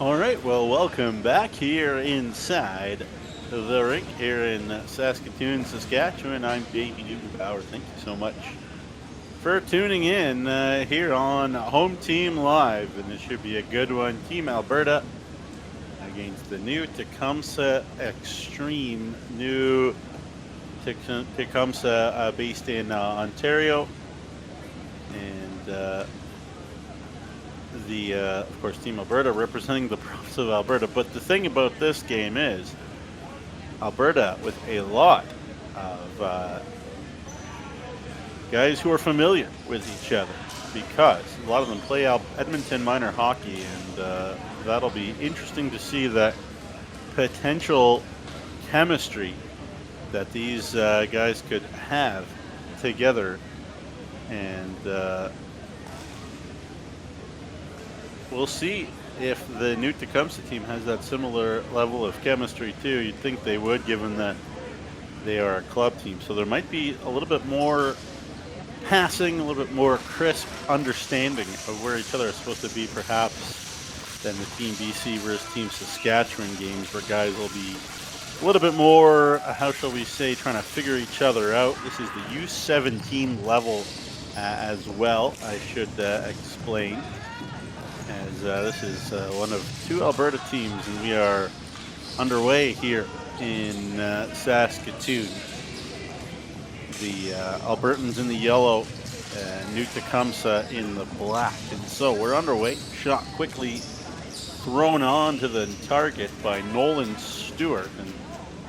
All right, well, welcome back here inside the rink here in Saskatoon, Saskatchewan. I'm Davey Dugenbauer. Thank you so much for tuning in here on Home Team Live, and this should be a good one. Team Alberta against the new Tecumseth Xtreme, new Tecumseth based in Ontario, and of course, Team Alberta representing the province of Alberta. But the thing about this game is Alberta with a lot of guys who are familiar with each other because a lot of them play Edmonton minor hockey, and that'll be interesting to see that potential chemistry that these guys could have together. And we'll see if the new Tecumseh team has that similar level of chemistry too. You'd think they would, given that they are a club team. So there might be a little bit more passing, a little bit more crisp understanding of where each other is supposed to be, perhaps, than the Team BC versus Team Saskatchewan games, where guys will be a little bit more, how shall we say, trying to figure each other out. This is the U17 level as well, I should explain, as this is one of two Alberta teams, and we are underway here in Saskatoon. The Albertans in the yellow, New Tecumseh in the black. And so we're underway. Shot quickly thrown on to the target by Nolan Stewart and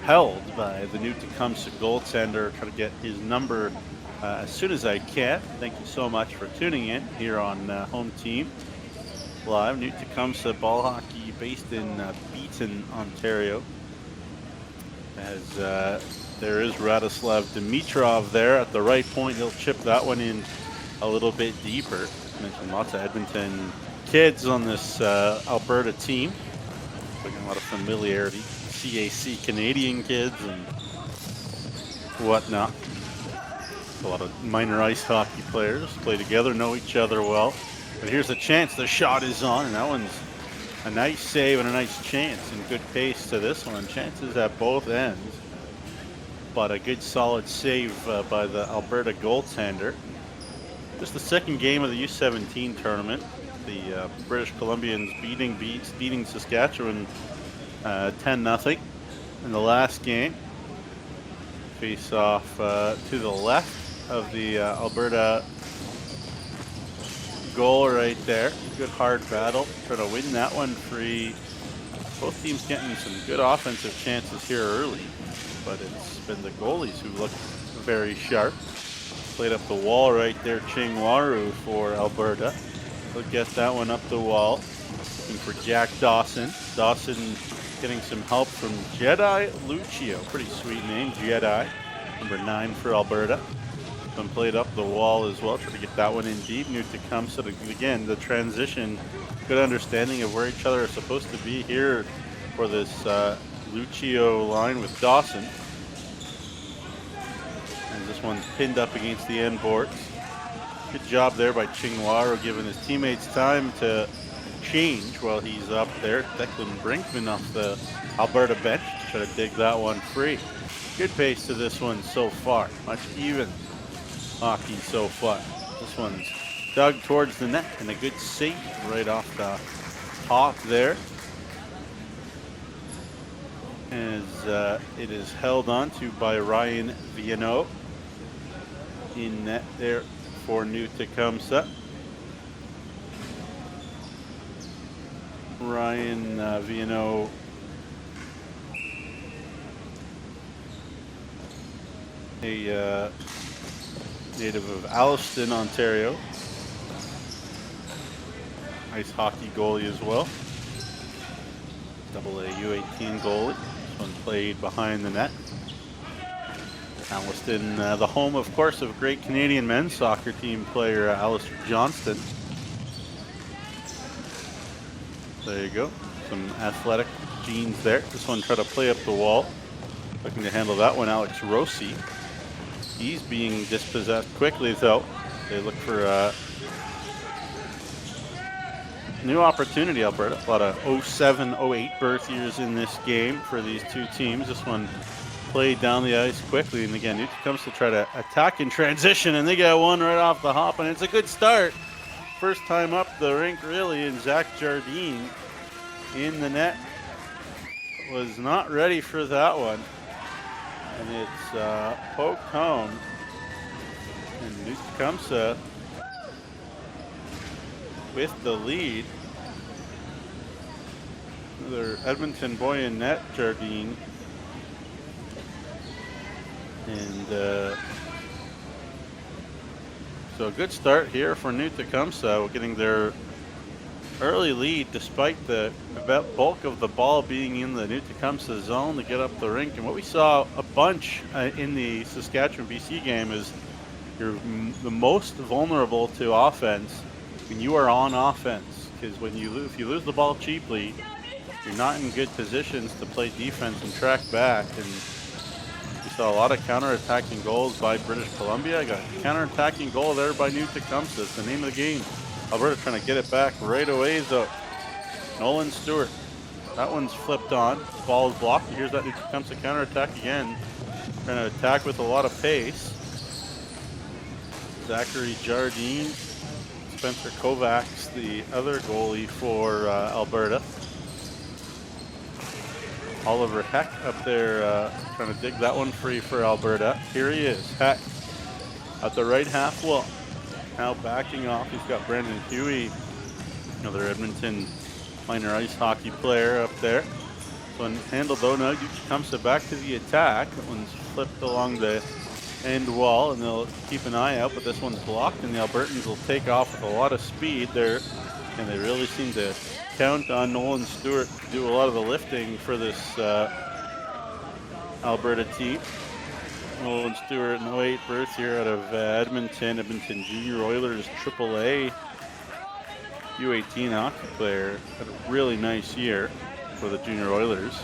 held by the New Tecumseh goaltender. Try to get his number as soon as I can. Thank you so much for tuning in here on Home Team Live. New Tecumseh ball hockey based in Beaton, Ontario. As there is Radislav Dimitrov there at the right point. He'll chip that one in a little bit deeper. I mentioned lots of Edmonton kids on this Alberta team. Looking a lot of familiarity. CAC Canadian kids and whatnot. A lot of minor ice hockey players play together, know each other well. But here's a chance. The shot is on, and that one's a nice save and a nice chance, and good pace to this one. Chances at both ends, but a good solid save by the Alberta goaltender. Just the second game of the U17 tournament. The British Columbians beating Saskatchewan 10-0 in the last game. Face off to the left of the Alberta goal right there. Good hard battle. Try to win that one free. Both teams getting some good offensive chances here early, but it's been the goalies who look very sharp. Played up the wall right there, Chingwaru for Alberta. He'll get that one up the wall. Looking for Jack Dawson. Dawson getting some help from Jedi Lucio. Pretty sweet name, Jedi. Number 9 for Alberta. Been played up the wall as well. Try to get that one in deep. New Tecumseh. Again, the transition. Good understanding of where each other are supposed to be here for this Lucio line with Dawson. And this one's pinned up against the end boards. Good job there by Chingwaru, giving his teammates time to change while he's up there. Declan Brinkman off the Alberta bench to try to dig that one free. Good pace to this one so far. Much even hockey so far. This one's dug towards the net, and a good save right off the hop there. As it is held on to by Ryan Viano in net there for New Tecumseh. Ryan Viano a native of Alliston, Ontario. Ice hockey goalie as well. Double A U18 goalie. This one played behind the net. Alliston, the home, of course, of great Canadian men's soccer team player Alistair Johnston. There you go. Some athletic genes there. This one tried to play up the wall. Looking to handle that one, Alex Rossi. He's being dispossessed quickly, though. They look for new opportunity, Alberta. A lot of 07, 08 birth years in this game for these two teams. This one played down the ice quickly, and again, Newton comes to try to attack in transition, and they get one right off the hop, and it's a good start. First time up the rink, really, and Zach Jardine in the net was not ready for that one, and it's poked home, and Newton Tecumseth with the lead. Another Edmonton boy in net, Jardine. And so a good start here for New Tecumseh. We're getting their early lead despite the bulk of the ball being in the New Tecumseh zone to get up the rink. And what we saw a bunch in the Saskatchewan BC game is you're the most vulnerable to offense when you are on offense, because if you lose the ball cheaply, you're not in good positions to play defense and track back. And we saw a lot of counter-attacking goals by British Columbia. I got a counter-attacking goal there by New Tecumseh. It's the name of the game. Alberta trying to get it back right away, though. Nolan Stewart. That one's flipped on. Ball is blocked. Here's that New Tecumseh counter-attack again. Trying to attack with a lot of pace. Zachary Jardine. Spencer Kovacs, the other goalie for Alberta. Oliver Heck up there trying to dig that one free for Alberta. Here he is, Heck, at the right half wall. Now backing off, he's got Brandon Huey, another Edmonton minor ice hockey player up there. This one handled though, now comes back to the attack. That one's flipped along the end wall, and they'll keep an eye out, but this one's blocked, and the Albertans will take off with a lot of speed there, and they really seem to count on Nolan Stewart to do a lot of the lifting for this Alberta team. Nolan Stewart, an 08 birth here out of Edmonton Junior Oilers AAA U18 hockey player. Had a really nice year for the Junior Oilers.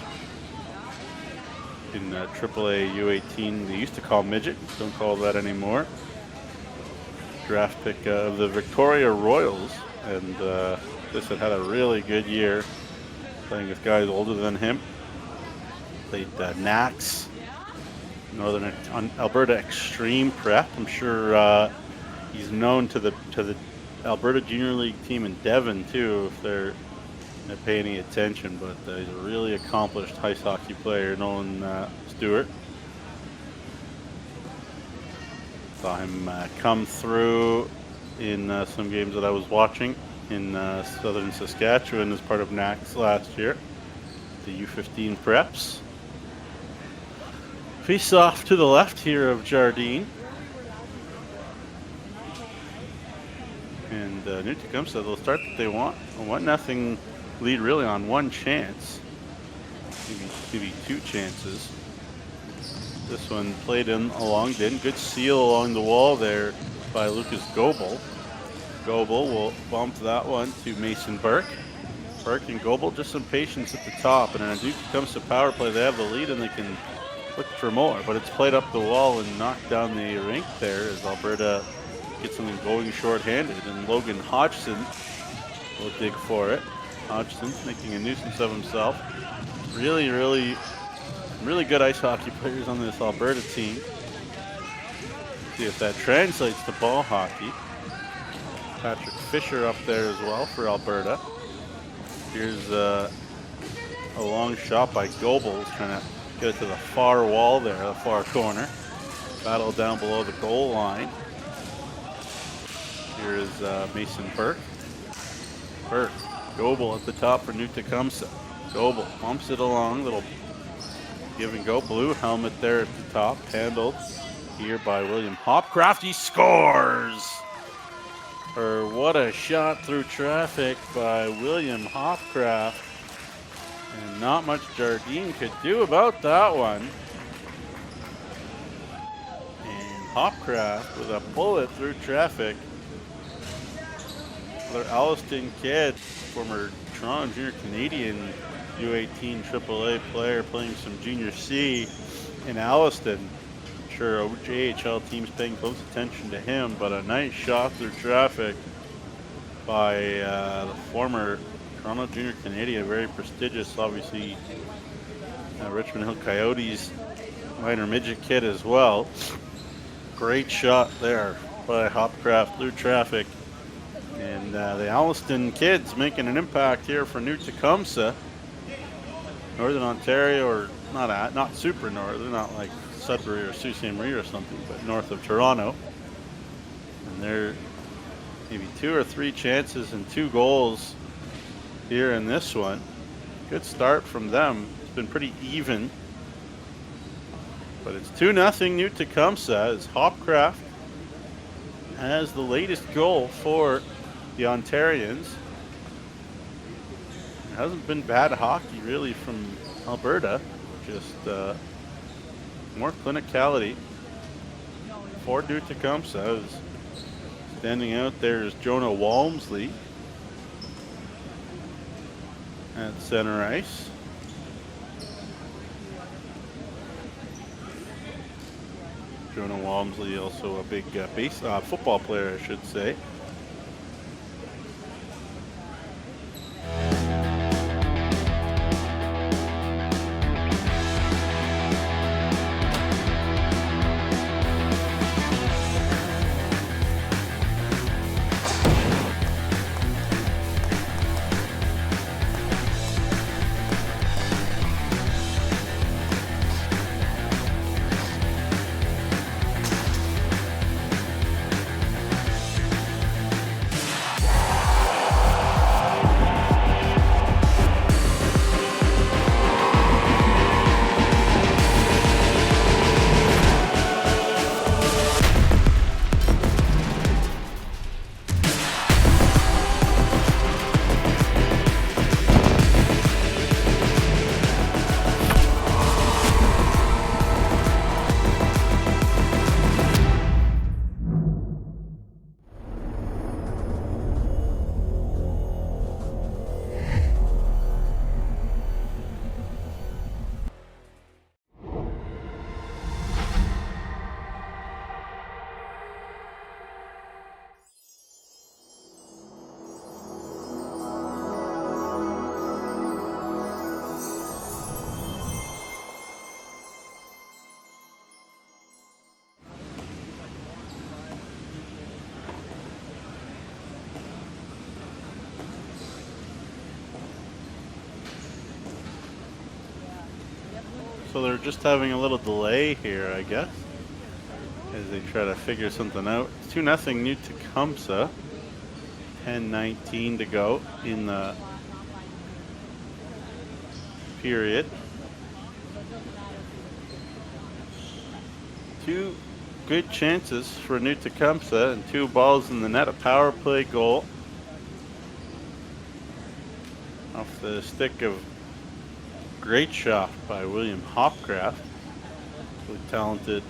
In AAA U18, they used to call midget, don't call that anymore. Draft pick of the Victoria Royals, and this had a really good year playing with guys older than him. Played Nax, Northern Alberta Xtreme Prep. I'm sure he's known to the Alberta Junior League team in Devon too, if they're going to pay any attention. But he's a really accomplished ice hockey player, Nolan Stewart. Saw him come through in some games that I was watching in southern Saskatchewan as part of NACS last year, the U15 preps. Face off to the left here of Jardine. And New Tecumseh, they'll start that they want. A 1-0 lead really on one chance. Maybe two chances. This one played in along, good seal along the wall there by Lucas Goebel. Goebel will bump that one to Mason Burke. Burke and Goebel, just some patience at the top. And then Duke comes to power play. They have the lead and they can look for more. But it's played up the wall and knocked down the rink there as Alberta gets something going shorthanded. And Logan Hodgson will dig for it. Hodgson making a nuisance of himself. Really good ice hockey players on this Alberta team. See if that translates to ball hockey. Patrick Fisher up there as well for Alberta. Here's a long shot by Goebel, trying to get it to the far wall there, the far corner. Battle down below the goal line. Here is Mason Burke. Burke, Goebel at the top for New Tecumseh. Goebel bumps it along, little give and go. Blue helmet there at the top, handled here by William Hopcraft. He scores! Or what a shot through traffic by William Hopcraft. And not much Jardine could do about that one. And Hopcraft with a bullet through traffic. Another Alliston kid, former Toronto Junior Canadian U18 AAA player playing some Junior C in Alliston. I'm sure OJHL team's paying close attention to him, but a nice shot through traffic by the former Toronto Junior Canadian, very prestigious, obviously, Richmond Hill Coyotes minor midget kid as well. Great shot there by Hopcraft through traffic. And the Alliston kids making an impact here for New Tecumseth. Northern Ontario, or not super northern, not like Sudbury or Sault Ste. Marie or something, but north of Toronto. And they're maybe 2 or 3 chances and 2 goals here in this one. Good start from them. It's been pretty even. But it's 2-0 New Tecumseth as Hopcraft has the latest goal for the Ontarians. It hasn't been bad hockey really from Alberta, just more clinicality for New Tecumseth. Standing out there is Jonah Walmsley at center ice. Jonah Walmsley, also a big football player, I should say. So they're just having a little delay here, I guess, as they try to figure something out. It's 2-0 New Tecumseth. 10:19 to go in the period. 2 good chances for New Tecumseth and 2 balls in the net. A power play goal off the stick of great shot by William Hopcraft. Really talented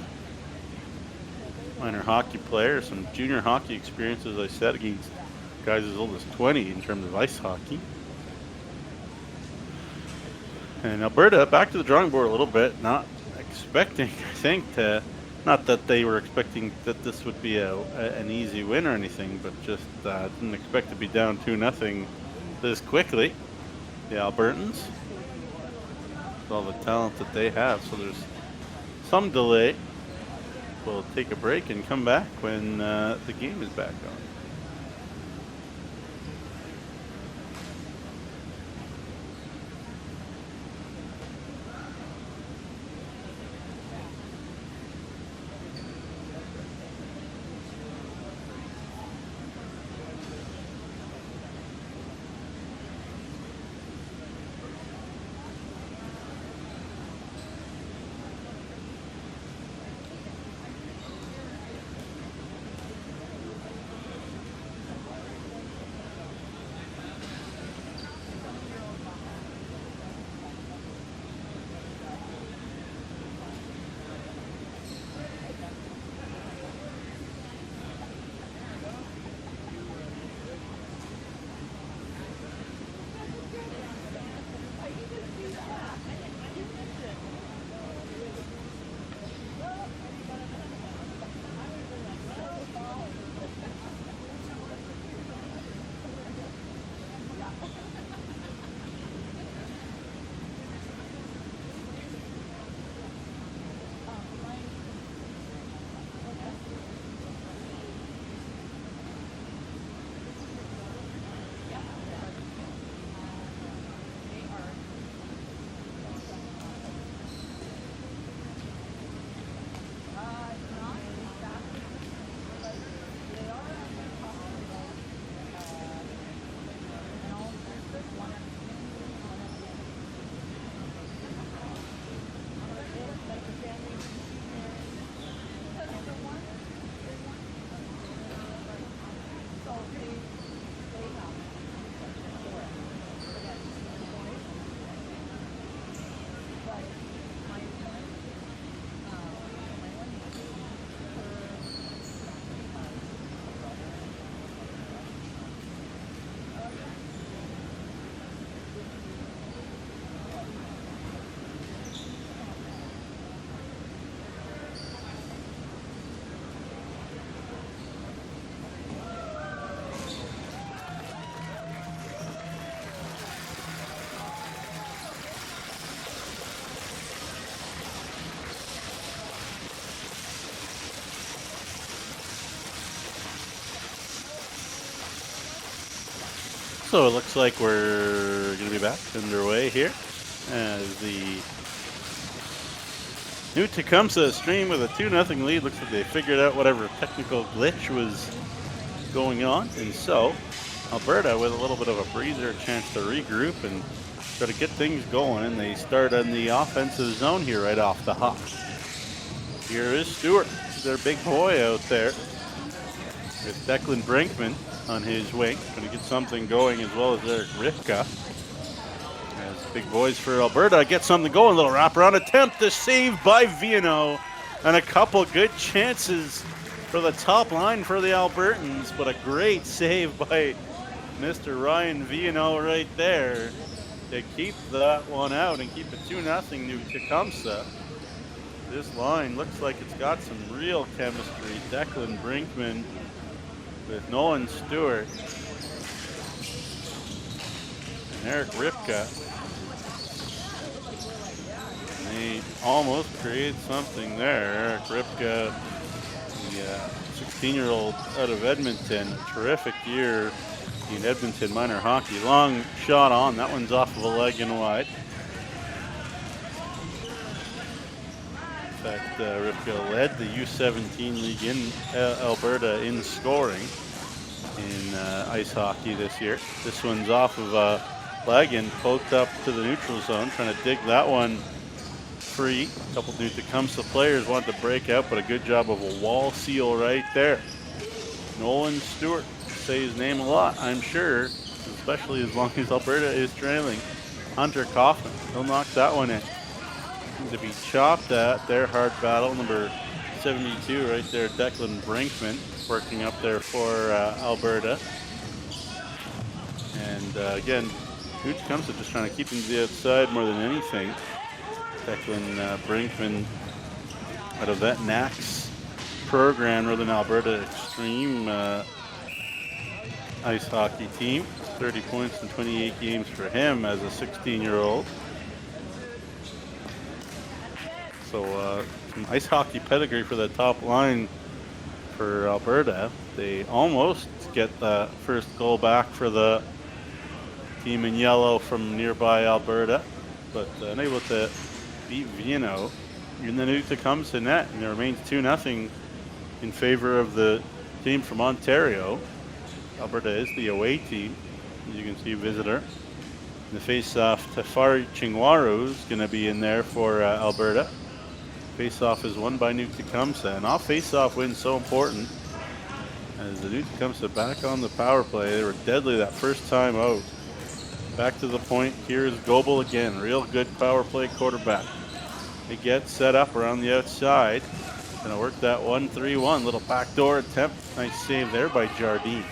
minor hockey player, some junior hockey experience, as I said, against guys as old as 20 in terms of ice hockey. And Alberta back to the drawing board a little bit, not expecting, I think, not that they were expecting that this would be an easy win or anything, but just didn't expect to be down 2-0 this quickly. The Albertans, with all the talent that they have, so there's some delay. We'll take a break and come back when the game is back on. So it looks like we're going to be back underway here as the new Tecumseth Xtreme with a 2-0 lead. Looks like they figured out whatever technical glitch was going on. And so Alberta with a little bit of a breather, a chance to regroup and try to get things going. And they start on the offensive zone here right off the hop. Here is Stewart, their big boy out there, with Declan Brinkman on his wing. Going to get something going as well as Eric Ripka. As big boys for Alberta get something going. Little wraparound attempt to save by Viano. And a couple good chances for the top line for the Albertans. But a great save by Mr. Ryan Viano right there to keep that one out and keep it 2-0 New Tecumseh. This line looks like it's got some real chemistry. Declan Brinkman with Nolan Stewart and Eric Ripka. And they almost create something there. Eric Ripka, the 16-year-old out of Edmonton, terrific year in Edmonton minor hockey. Long shot on, that one's off of a leg and wide. In fact, Ripka led the U17 league in Alberta in scoring in ice hockey this year. This one's off of a leg and poked up to the neutral zone, trying to dig that one free. A couple new Tecumseh players wanted to break out, but a good job of a wall seal right there. Nolan Stewart, say his name a lot, I'm sure, especially as long as Alberta is trailing. Hunter Kaufman, he'll knock that one in. To be chopped at their hard battle, number 72 right there, Declan Brinkman, working up there for Alberta. And again, New Tecumseh just trying to keep him to the outside more than anything. Declan Brinkman out of that NAX program, Northern Alberta Xtreme ice hockey team. 30 points in 28 games for him as a 16-year-old. So some ice hockey pedigree for the top line for Alberta. They almost get the first goal back for the team in yellow from nearby Alberta, but unable to beat Viano in the New Tecumseh net, and it remains 2-0 in favor of the team from Ontario. Alberta is the away team, as you can see, visitor. In the face-off, Tafari Chingwaru is going to be in there for Alberta. Face-off is won by New Tecumseh, and off face-off wins so important as the New Tecumseh back on the power play. They were deadly that first time out. Back to the point. Here is Goebel again. Real good power play quarterback. They get set up around the outside. Gonna work that 1-3-1. Little backdoor attempt. Nice save there by Jardine.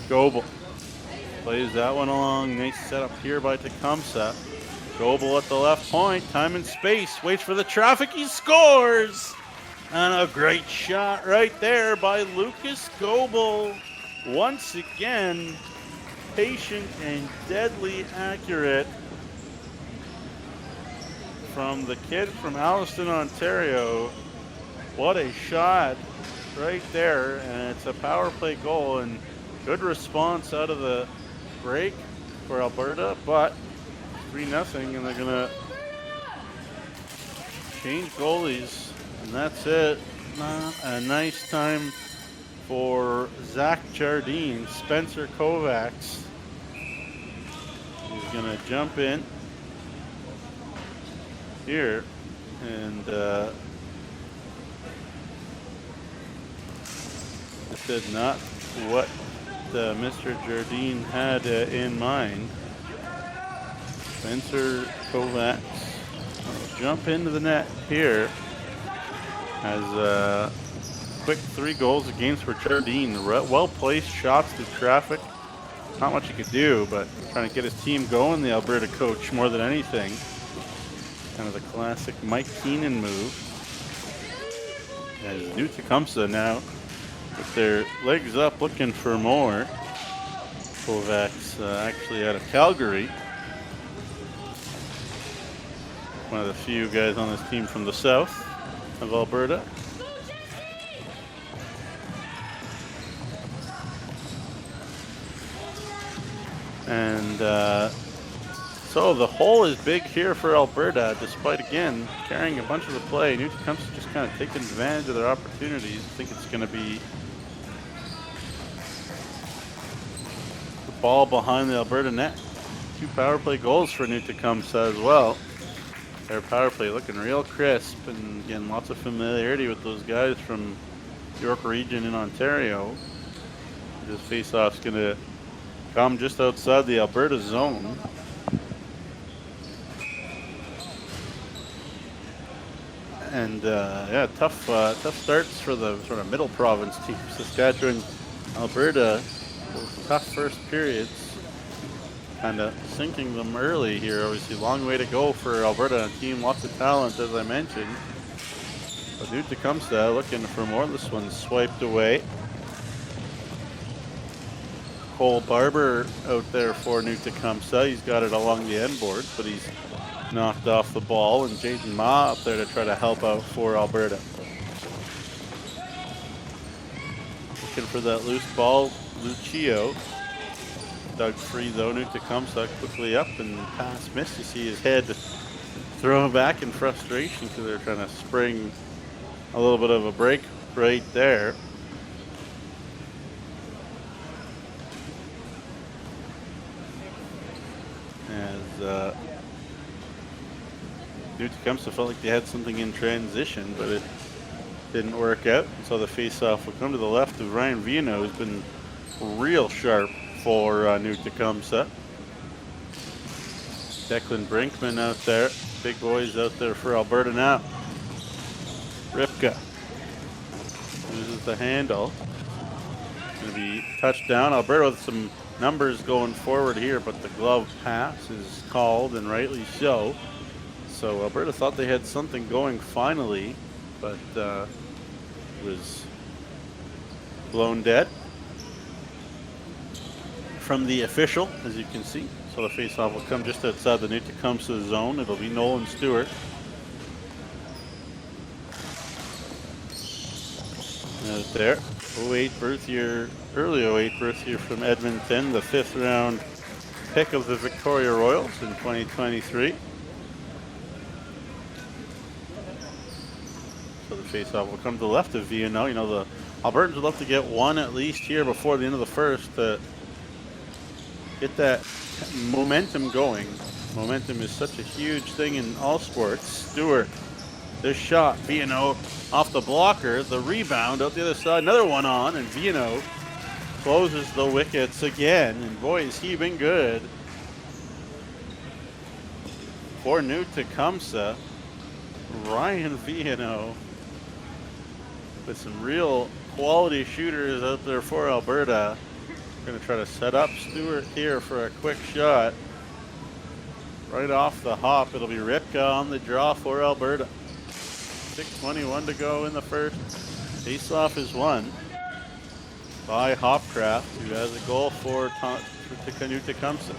Goebel plays that one along. Nice setup here by Tecumseh. Goebel at the left point, time and space, waits for the traffic, he scores! And a great shot right there by Lucas Goebel. Once again, patient and deadly accurate from the kid from Alliston, Ontario. What a shot right there, and it's a power play goal, and good response out of the break for Alberta, but 3-0, and they're gonna change goalies, and that's it. A nice time for Zach Jardine. Spencer Kovacs is gonna jump in here, and this is not what Mr. Jardine had in mind. Spencer Kovacs will jump into the net here. Has a quick 3 goals against for Jardine. Well-placed shots through traffic. Not much he could do, but trying to get his team going, the Alberta coach, more than anything. Kind of the classic Mike Keenan move. As New Tecumseh now with their legs up looking for more. Kovacs actually out of Calgary. One of the few guys on this team from the south of Alberta. And so the hole is big here for Alberta, despite, again, carrying a bunch of the play. New Tecumseh just kind of taking advantage of their opportunities. I think it's going to be the ball behind the Alberta net. 2 power play goals for New Tecumseh as well. Their power play looking real crisp, and again, lots of familiarity with those guys from York region in Ontario. This face-off's going to come just outside the Alberta zone. And yeah, tough starts for the sort of middle province teams. Saskatchewan, Alberta, those tough first periods, kind of sinking them early here. Obviously, long way to go for Alberta, a team, lots of talent, as I mentioned. But New Tecumseh looking for more. This one's swiped away. Cole Barber out there for New Tecumseh. He's got it along the end boards, but he's knocked off the ball, and Jaden Ma up there to try to help out for Alberta. Looking for that loose ball, Lucio. Dug free though, New Tecumseh quickly up, and pass missed. You see his head thrown back in frustration because they're trying to spring a little bit of a break right there. As New Tecumseh felt like they had something in transition, but it didn't work out. And so the face-off will come to the left of Ryan Viano, who's been real sharp for New Tecumseh. Declan Brinkman out there. Big boys out there for Alberta now. Ripka loses the handle. Going to be touchdown. Alberta with some numbers going forward here, but the glove pass is called, and rightly so. So Alberta thought they had something going finally, but was blown dead from the official, as you can see. So the faceoff will come just outside the New Tecumseh zone. It'll be Nolan Stewart. Out there. 08 birth year, early 08 birth year from Edmonton, the 5th round pick of the Victoria Royals in 2023. So the faceoff will come to the left of Viano. You know, the Albertans would love to get one at least here before the end of the first to get that momentum going. Momentum is such a huge thing in all sports. Stewart, this shot, Viano off the blocker, the rebound out the other side, another one on, and Viano closes the wickets again, and boy, has he been good for New Tecumseh. Ryan Viano with some real quality shooters out there for Alberta. Going to try to set up Stewart here for a quick shot. Right off the hop, it'll be Ripka on the draw for Alberta. 6:21 to go in the first. Face-off is won by Hopcraft, who has a goal for New Tecumseh.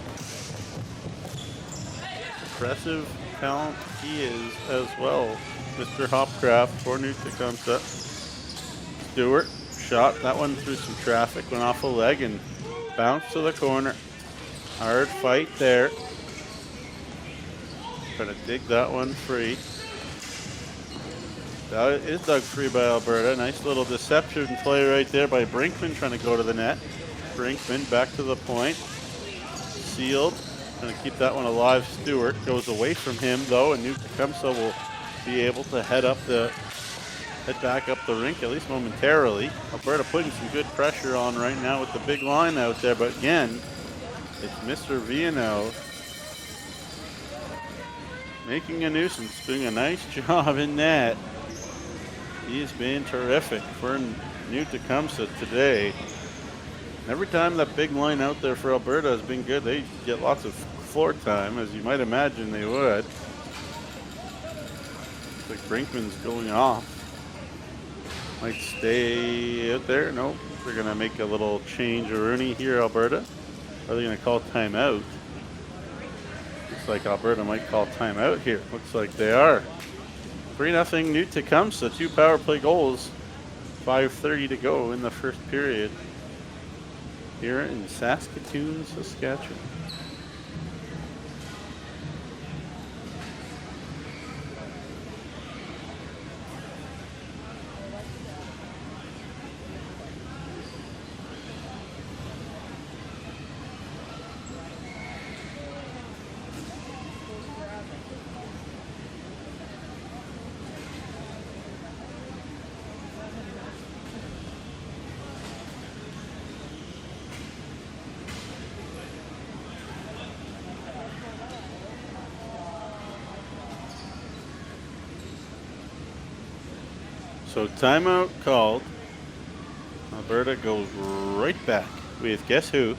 Impressive talent he is as well, Mr. Hopcraft for New Tecumseh. Stewart shot that one through some traffic, went off a leg and bounced to the corner. Hard fight there. Trying to dig that one free. That is dug free by Alberta. Nice little deception play right there by Brinkman, trying to go to the net. Brinkman back to the point. Sealed. Trying to keep that one alive. Stewart goes away from him though, and New Tecumseh will be able to head back up the rink, at least momentarily. Alberta putting some good pressure on right now with the big line out there, but again, it's Mr. Viano making a nuisance, doing a nice job in net. He's been terrific for New Tecumseh today. Every time that big line out there for Alberta has been good, they get lots of floor time, as you might imagine they would. Looks like Brinkman's going off. Might stay out there. Nope. They're going to make a little change of Rooney here, Alberta. Are they going to call timeout? Looks like Alberta might call timeout here. Looks like they are. 3-0 New Tecumseh, 2 power play goals. 5:30 to go in the first period. here in Saskatoon, Saskatchewan. So timeout called. Alberta goes right back with guess who?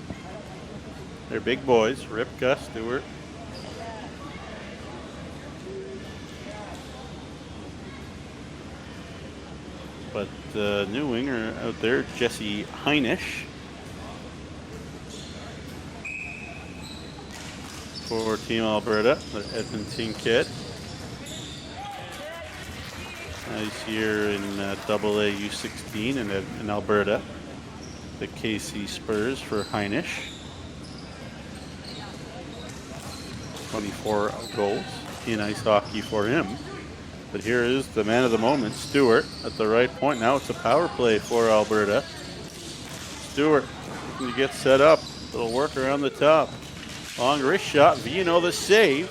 They're big boys, Ripka, Stewart. But the new winger out there, Jesse Heinisch, for Team Alberta, the Edmonton kid. Nice year in AA U16 in Alberta. The KC Spurs for Heinisch. 24 goals in ice hockey for him. But here is the man of the moment, Stewart, at the right point. Now it's a power play for Alberta. Stewart looking to get set up. Little work around the top. Long wrist shot. Vino the save.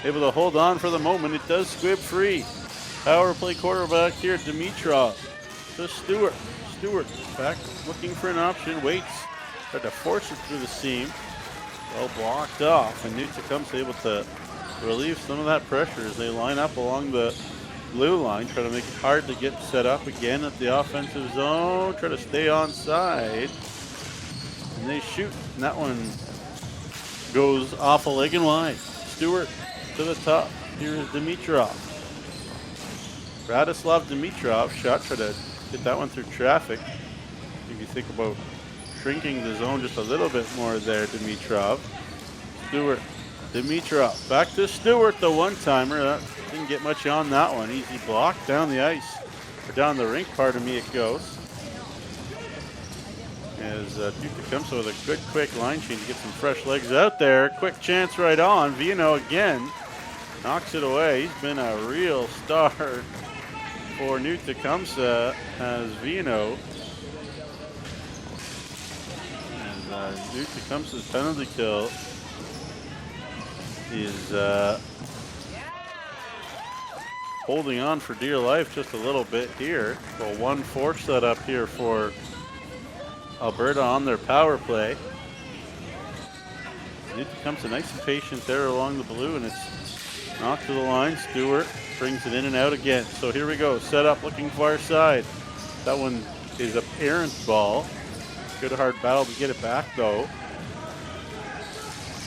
Able to hold on for the moment. It does squib free. Power play quarterback here, Dimitrov to Stewart. Stewart back looking for an option. Waits. Tried to force it through the seam. Well blocked off. And Tecumseth able to relieve some of that pressure as they line up along the blue line. Try to make it hard to get set up again at the offensive zone. Try to stay onside. And they shoot. And that one goes off a leg and wide. Stewart to the top. Here is Dimitrov. Radislav Dimitrov shot. Try to get that one through traffic. If you think about shrinking the zone just a little bit more there, Dimitrov. Stewart. Dimitrov. Back to Stewart, the one-timer. Didn't get much on that one. Easy block down the ice. Or down the rink, pardon me, it goes. As Tecumseth with a good quick line change to get some fresh legs out there. Quick chance right on. Vino again knocks it away. He's been a real star for Tecumseth as Vino. And Tecumseth's penalty kill is holding on for dear life just a little bit here. So 1-4 set up here for Alberta on their power play. Tecumseth nice and patient there along the blue, and it's knocked to the line. Stewart brings it in and out again. So here we go. Set up looking far side. That one is a parent ball. Good hard battle to get it back though.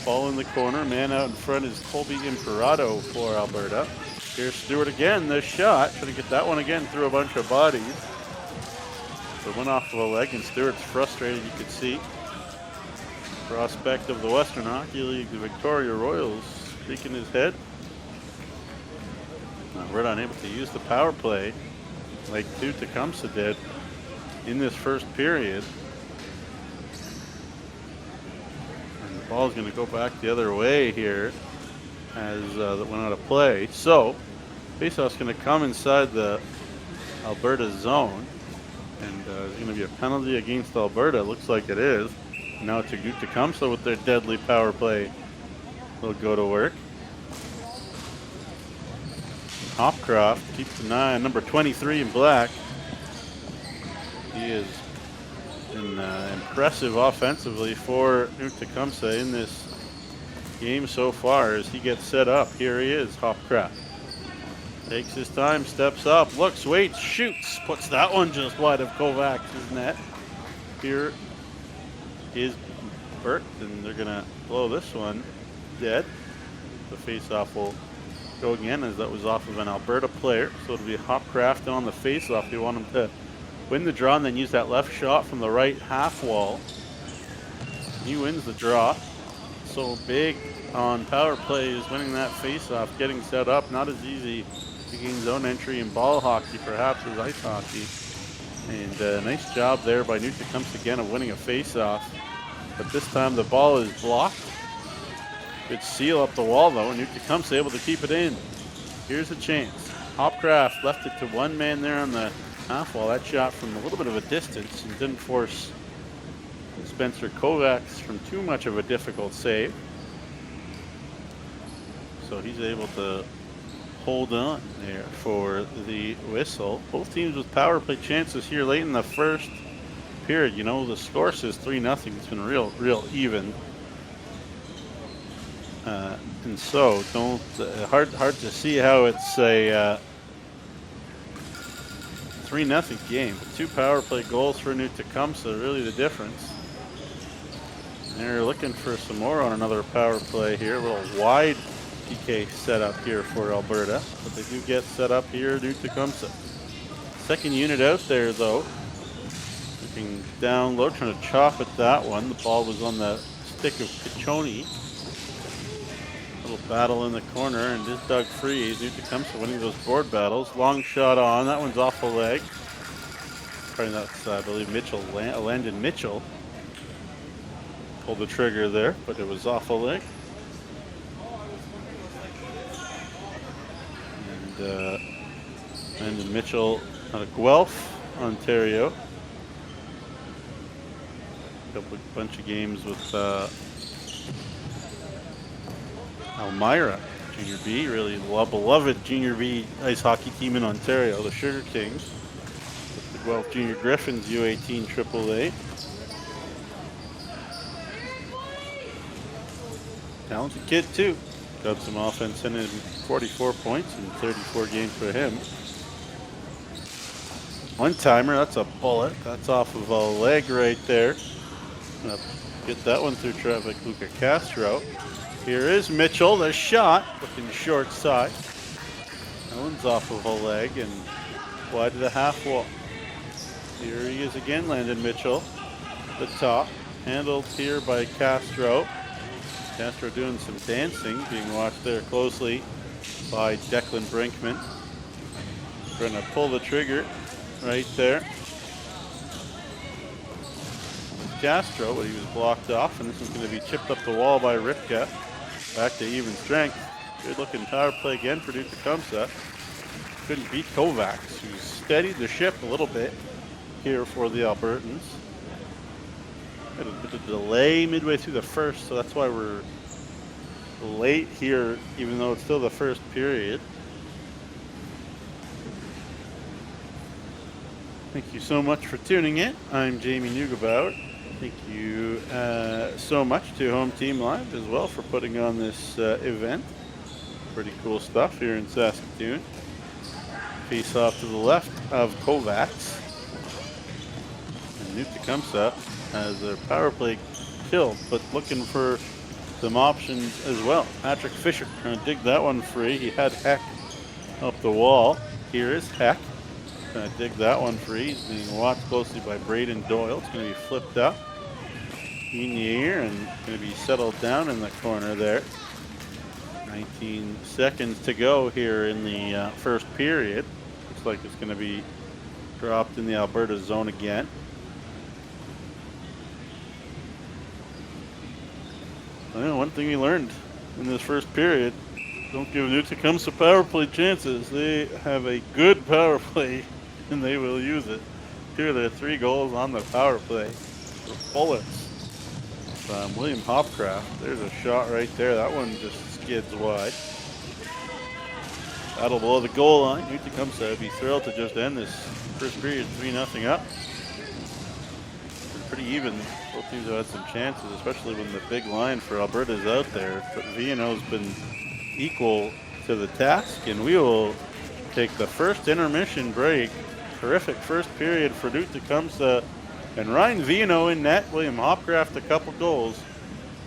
Ball in the corner. Man out in front is Colby Imperato for Alberta. Here's Stewart again. The shot. Trying to get that one again through a bunch of bodies. It went off of a leg, and Stewart's frustrated, you could see. Prospect of the Western Hockey League, the Victoria Royals, shaking his head. We're unable to use the power play like Tecumseth did in this first period. And the ball is going to go back the other way here as that went out of play. So, faceoff's going to come inside the Alberta zone. And there's going to be a penalty against Alberta. Looks like it is. Now to Tecumseth with their deadly power play. They'll go to work. Hopcroft keeps an eye on number 23 in black. He is impressive offensively for Tecumseth in this game so far as he gets set up. Here he is, Hopcroft. Takes his time, steps up, looks, waits, shoots, puts that one just wide of Kovac's net. Here is Burt, and they're gonna blow this one dead. The faceoff will go again as that was off of an Alberta player. So it'll be Hopcroft on the faceoff. They want him to win the draw and then use that left shot from the right half wall. He wins the draw. So big on power play is winning that faceoff, getting set up. Not as easy to gain zone entry in ball hockey, perhaps as ice hockey. And nice job there by New Tecumseh again of winning a face-off. But this time the ball is blocked. Good seal up the wall though, and New Tecumseh able to keep it in. Here's a chance. Hopcraft left it to one man there on the half wall. That shot from a little bit of a distance and didn't force Spencer Kovacs from too much of a difficult save. So he's able to hold on there for the whistle. Both teams with power play chances here late in the first period. You know, the score says 3-0. It's been real even. And so hard to see how it's a 3-0 game. 2 power play goals for New Tecumseh, really the difference. They're looking for some more on another power play here. A little wide PK setup here for Alberta, but they do get set up here, New Tecumseh. Second unit out there though. Looking down low, trying to chop at that one. The ball was on the stick of Pichoni. Little battle in the corner and just dug free. New Tecumseh winning those board battles. Long shot on. That one's off the leg. Probably that's, I believe, Landon Mitchell pulled the trigger there, but it was off the leg. And Landon Mitchell out of Guelph, Ontario. Bunch of games with Elmira, Junior B, really beloved Junior B ice hockey team in Ontario, the Sugar Kings. With the Guelph Junior Griffins, U18 AAA. Talented kid too. Got some offense in 44 points in 34 games for him. One-timer, that's a bullet. That's off of a leg right there. Gonna get that one through traffic, Luca Castro. Here is Mitchell, the shot, looking short side. That one's off of a leg and wide to the half wall. Here he is again, Landon Mitchell. The top, handled here by Castro. Castro doing some dancing, being watched there closely by Declan Brinkman. Trying to pull the trigger right there. Castro, but he was blocked off, and this is going to be chipped up the wall by Ripka. Back to even strength. Good looking power play again for New Tecumseh. Couldn't beat Kovacs, who steadied the ship a little bit here for the Albertans. Had a bit of delay midway through the first, so that's why we're late here, even though it's still the first period. Thank you so much for tuning in. I'm Jamie Neugebauer. Thank you so much to Home Team Live as well for putting on this event. Pretty cool stuff here in Saskatoon. Face off to the left of Kovacs. And New Tecumseh has their power play killed, but looking for some options as well. Patrick Fisher trying to dig that one free. He had Heck up the wall. Here is Heck. Trying to dig that one free. He's being watched closely by Braden Doyle. It's going to be flipped up in the air and going to be settled down in the corner there. 19 seconds to go here in the first period. Looks like it's going to be dropped in the Alberta zone again. Well, one thing we learned in this first period, don't give New Tecumseh power play chances. They have a good power play and they will use it. 2 of their 3 goals on the power play for bullets from William Hopcraft. There's a shot right there. That one just skids wide. Battle below the goal line. New Tecumseh would be thrilled to just end this first period 3-0 up. Pretty even. Both teams have had some chances, especially when the big line for Alberta is out there. But Viano's been equal to the task, and we will take the first intermission break. Terrific first period for New Tecumseh. And Ryan Viano in net. William Hopcraft a couple goals.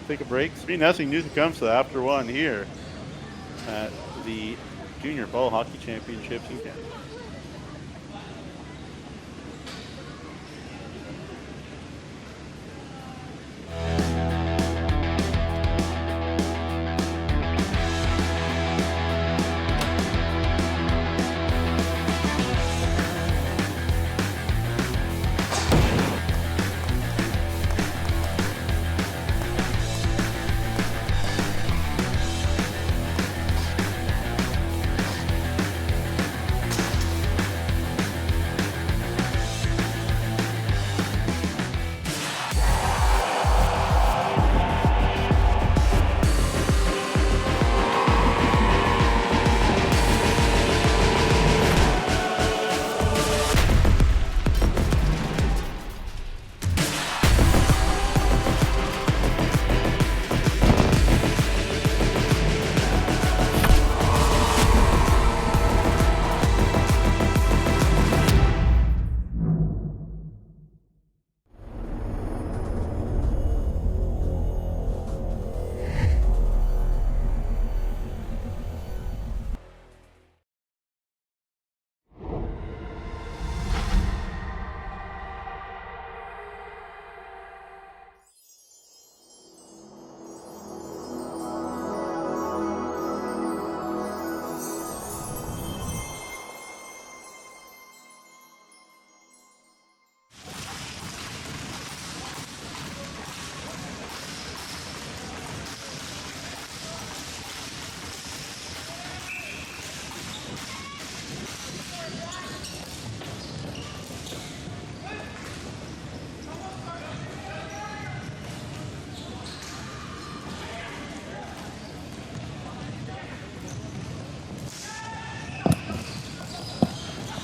Take a break. 3-0 New Tecumseh after one here at the Junior Ball Hockey Championships in Canada.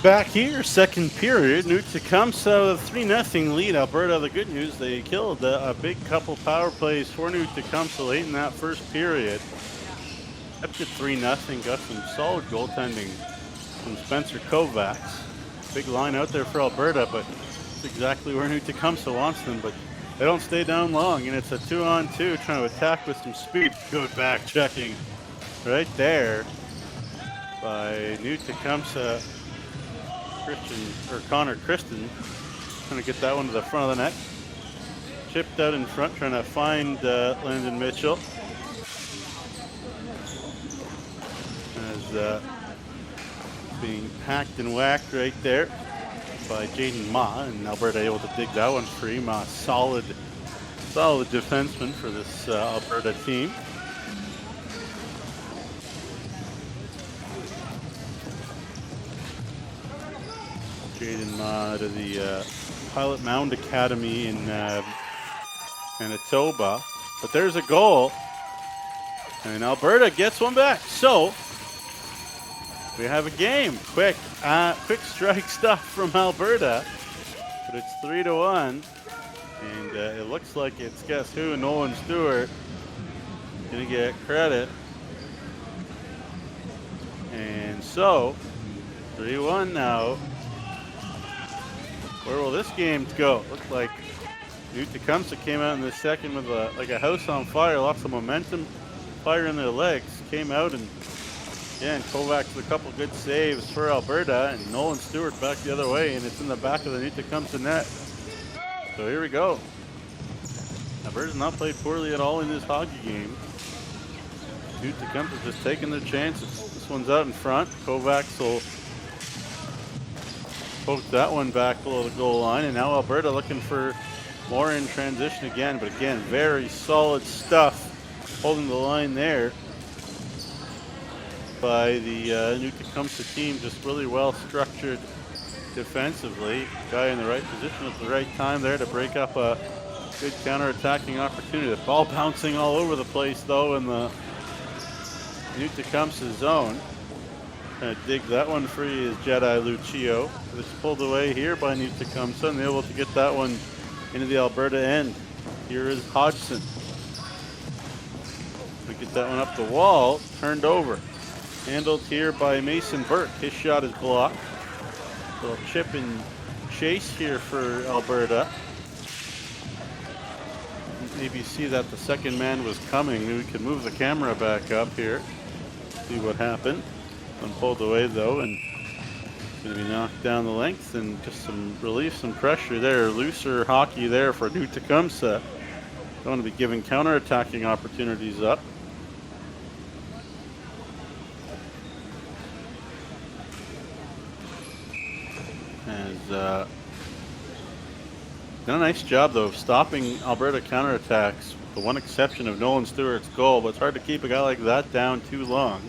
Back here, second period, New Tecumseth 3-0 lead. Alberta, the good news, they killed a big couple power plays for New Tecumseth late in that first period. Kept it 3-0, got some solid goaltending from Spencer Kovacs. Big line out there for Alberta, but it's exactly where New Tecumseth wants them, but they don't stay down long, and it's a 2-on-2 trying to attack with some speed. Good back checking right there by New Tecumseth. Connor Christen trying to get that one to the front of the net. Chipped out in front, trying to find Landon Mitchell. As being hacked and whacked right there by Jaden Ma, and Alberta able to dig that one free. Ma, solid defenseman for this Alberta team. Jaden Ma to the Pilot Mound Academy in Manitoba. But there's a goal, and Alberta gets one back. So we have a game. Quick strike stuff from Alberta, but it's 3-1, and it looks like it's guess who? Nolan Stewart gonna get credit, and so 3-1 now. Where will this game go? Looks like New Tecumseth came out in the second with like a house on fire, lots of momentum, fire in their legs. Came out and Kovacs with a couple good saves for Alberta, and Nolan Stewart back the other way, and it's in the back of the New Tecumseth net. So here we go. Alberta's not played poorly at all in this hockey game. New Tecumseth just taking their chances. This one's out in front. Kovacs will poke that one back below the goal line, and now Alberta looking for more in transition again, but again, very solid stuff holding the line there by the New Tecumseth team. Just really well structured defensively. Guy in the right position at the right time there to break up a good counter-attacking opportunity. The ball bouncing all over the place though in the New Tecumseth zone. Trying to dig that one free is Jedi Lucio. It's pulled away here by New Tecumseth, and able to get that one into the Alberta end. Here is Hodgson. We get that one up the wall, turned over. Handled here by Mason Burke. His shot is blocked. Little chip and chase here for Alberta. Maybe see that the second man was coming. Maybe we can move the camera back up here. See what happened. One pulled away though, and going to be knocked down the length, and just some relief, some pressure there. Looser hockey there for New Tecumseth. Don't want to be giving counter-attacking opportunities up. Has done a nice job though of stopping Alberta counterattacks, with the one exception of Nolan Stewart's goal, but it's hard to keep a guy like that down too long.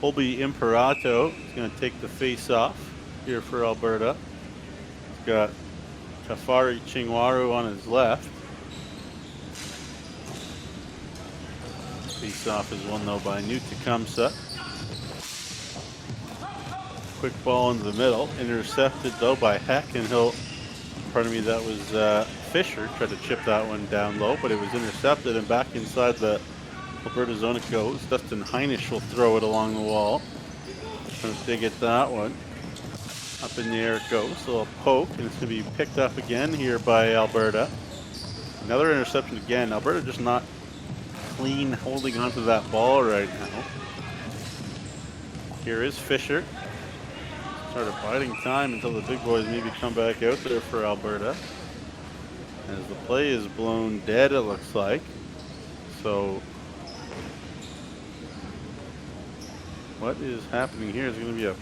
Colby Imperato is going to take the face off here for Alberta. He's got Kafari Chingwaru on his left. Face off is won though by New Tecumseth. Quick ball into the middle, intercepted though by Heck, and that was Fisher, tried to chip that one down low, but it was intercepted, and back inside the Alberta zone it goes. Dustin Heinisch will throw it along the wall. Trying to dig at that one. Up in the air it goes. So a poke, and it's going to be picked up again here by Alberta. Another interception again. Alberta just not clean holding onto that ball right now. Here is Fisher. Started biding time until the big boys maybe come back out there for Alberta. As the play is blown dead, it looks like. So what is happening here is going to be a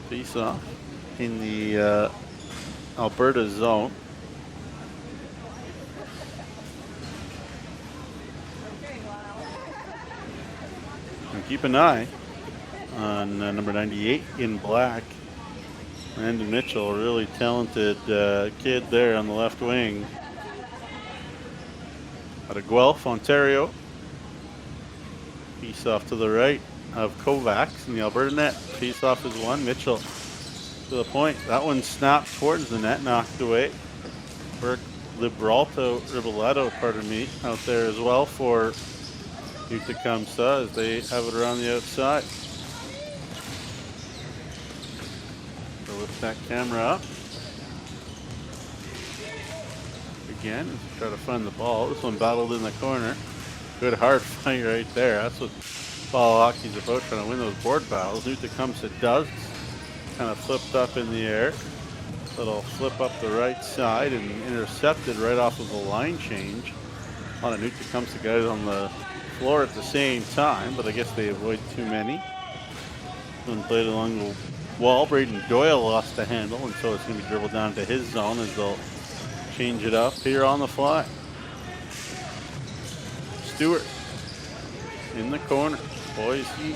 face-off in the Alberta zone. And keep an eye on number 98 in black, Landon Mitchell, a really talented kid there on the left wing. Out of Guelph, Ontario. Piece off to the right of Kovacs in the Alberta net. Face-off is one. Mitchell to the point. That one snapped towards the net, knocked away. Riboletto, pardon me, out there as well for U Tecumseh as they have it around the outside. So lift that camera up. Again, try to find the ball. This one battled in the corner. Good hard fight right there. That's what ball hockey's about, trying to win those board battles. U Tecumseh does. Kind of flipped up in the air. Little flip up the right side and intercepted right off of the line change. A lot of U Tecumseh guys on the floor at the same time, but I guess they avoid too many. One played along the wall. Braden Doyle lost the handle, and so it's going to be dribbled down to his zone as they'll change it up here on the fly. Stewart in the corner. Boy, is he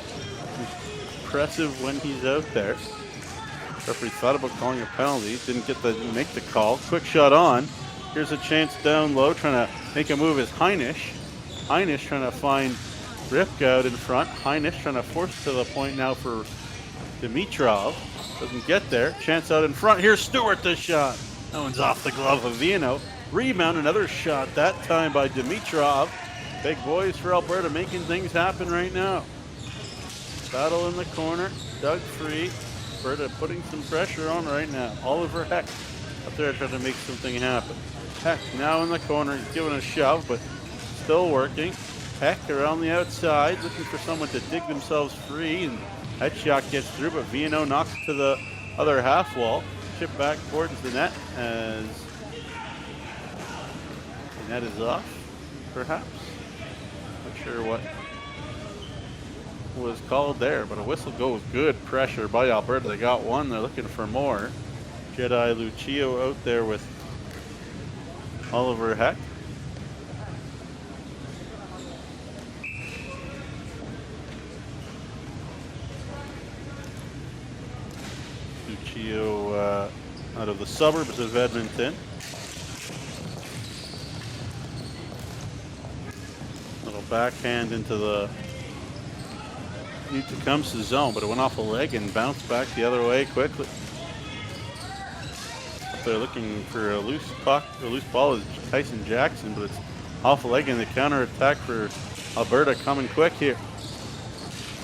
impressive when he's out there. Referee thought about calling a penalty. Didn't make the call. Quick shot on. Here's a chance down low. Trying to make a move is Heinisch. Heinisch trying to find Ripka out in front. Heinisch trying to force to the point now for Dimitrov. Doesn't get there. Chance out in front. Here's Stewart, the shot. That one's off the glove of Viano. Rebound, another shot, that time by Dimitrov. Big boys for Alberta making things happen right now. Battle in the corner. Dug free. Alberta putting some pressure on right now. Oliver Heck up there trying to make something happen. Heck now in the corner. He's giving a shove, but still working. Heck around the outside, looking for someone to dig themselves free, and that shot gets through, but Viano knocks it to the other half wall. Chip back towards the net as the net is off, perhaps. Not sure what was called there, but a whistle goes. Good pressure by Alberta. They got one, they're looking for more. Jedi Lucio out there with Oliver Heck. Lucio out of the suburbs of Edmonton. Little backhand into the U Tecumseh zone, but it went off a leg and bounced back the other way quickly. Up there looking for a loose puck, a loose ball is Tyson Jackson, but it's off a leg, and the counter attack for Alberta coming quick here.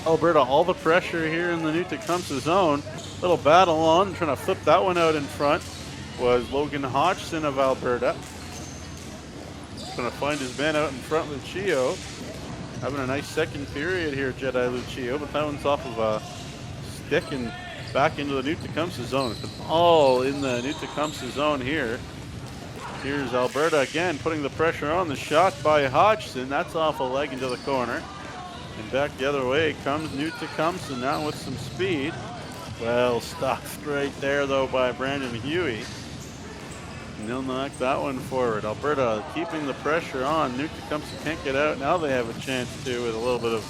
Alberta, all the pressure here in the U Tecumseh zone. Little battle on, trying to flip that one out in front was Logan Hodgson of Alberta. Trying to find his man out in front, Lucio. Having a nice second period here, Jedi Lucio, but that one's off of a stick and back into the U Tecumseh zone. It's all in the U Tecumseh zone here. Here's Alberta again, putting the pressure on. The shot by Hodgson, that's off a leg into the corner. And back the other way comes U Tecumseh now with some speed. Well stopped right there though by Brandon Huey. And they'll knock that one forward. Alberta keeping the pressure on. U Tecumseh can't get out. Now they have a chance to with a little bit of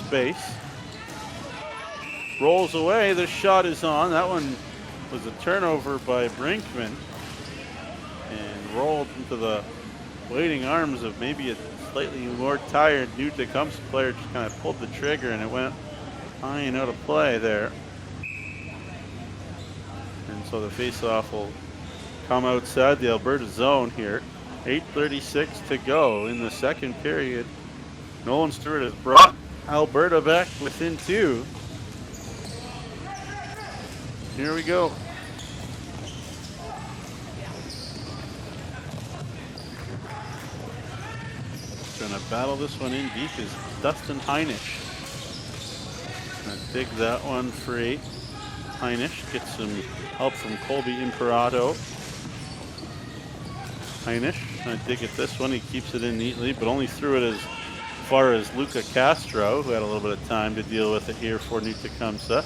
space. Rolls away. The shot is on. That one was a turnover by Brinkman. And rolled into the waiting arms of maybe a slightly more tired U Tecumseh player. Just kind of pulled the trigger and it went high and out of play there. And so the face-off will come outside the Alberta zone here. 8:36 to go in the second period. Nolan Stewart has brought Alberta back within two. Here we go. Trying to battle this one in deep is Dustin Heinisch. Gonna dig that one free. Heinisch gets some help from Colby Imperato. Heinisch trying to dig at this one. He keeps it in neatly, but only threw it as far as Luca Castro, who had a little bit of time to deal with it here for U Tecumseh.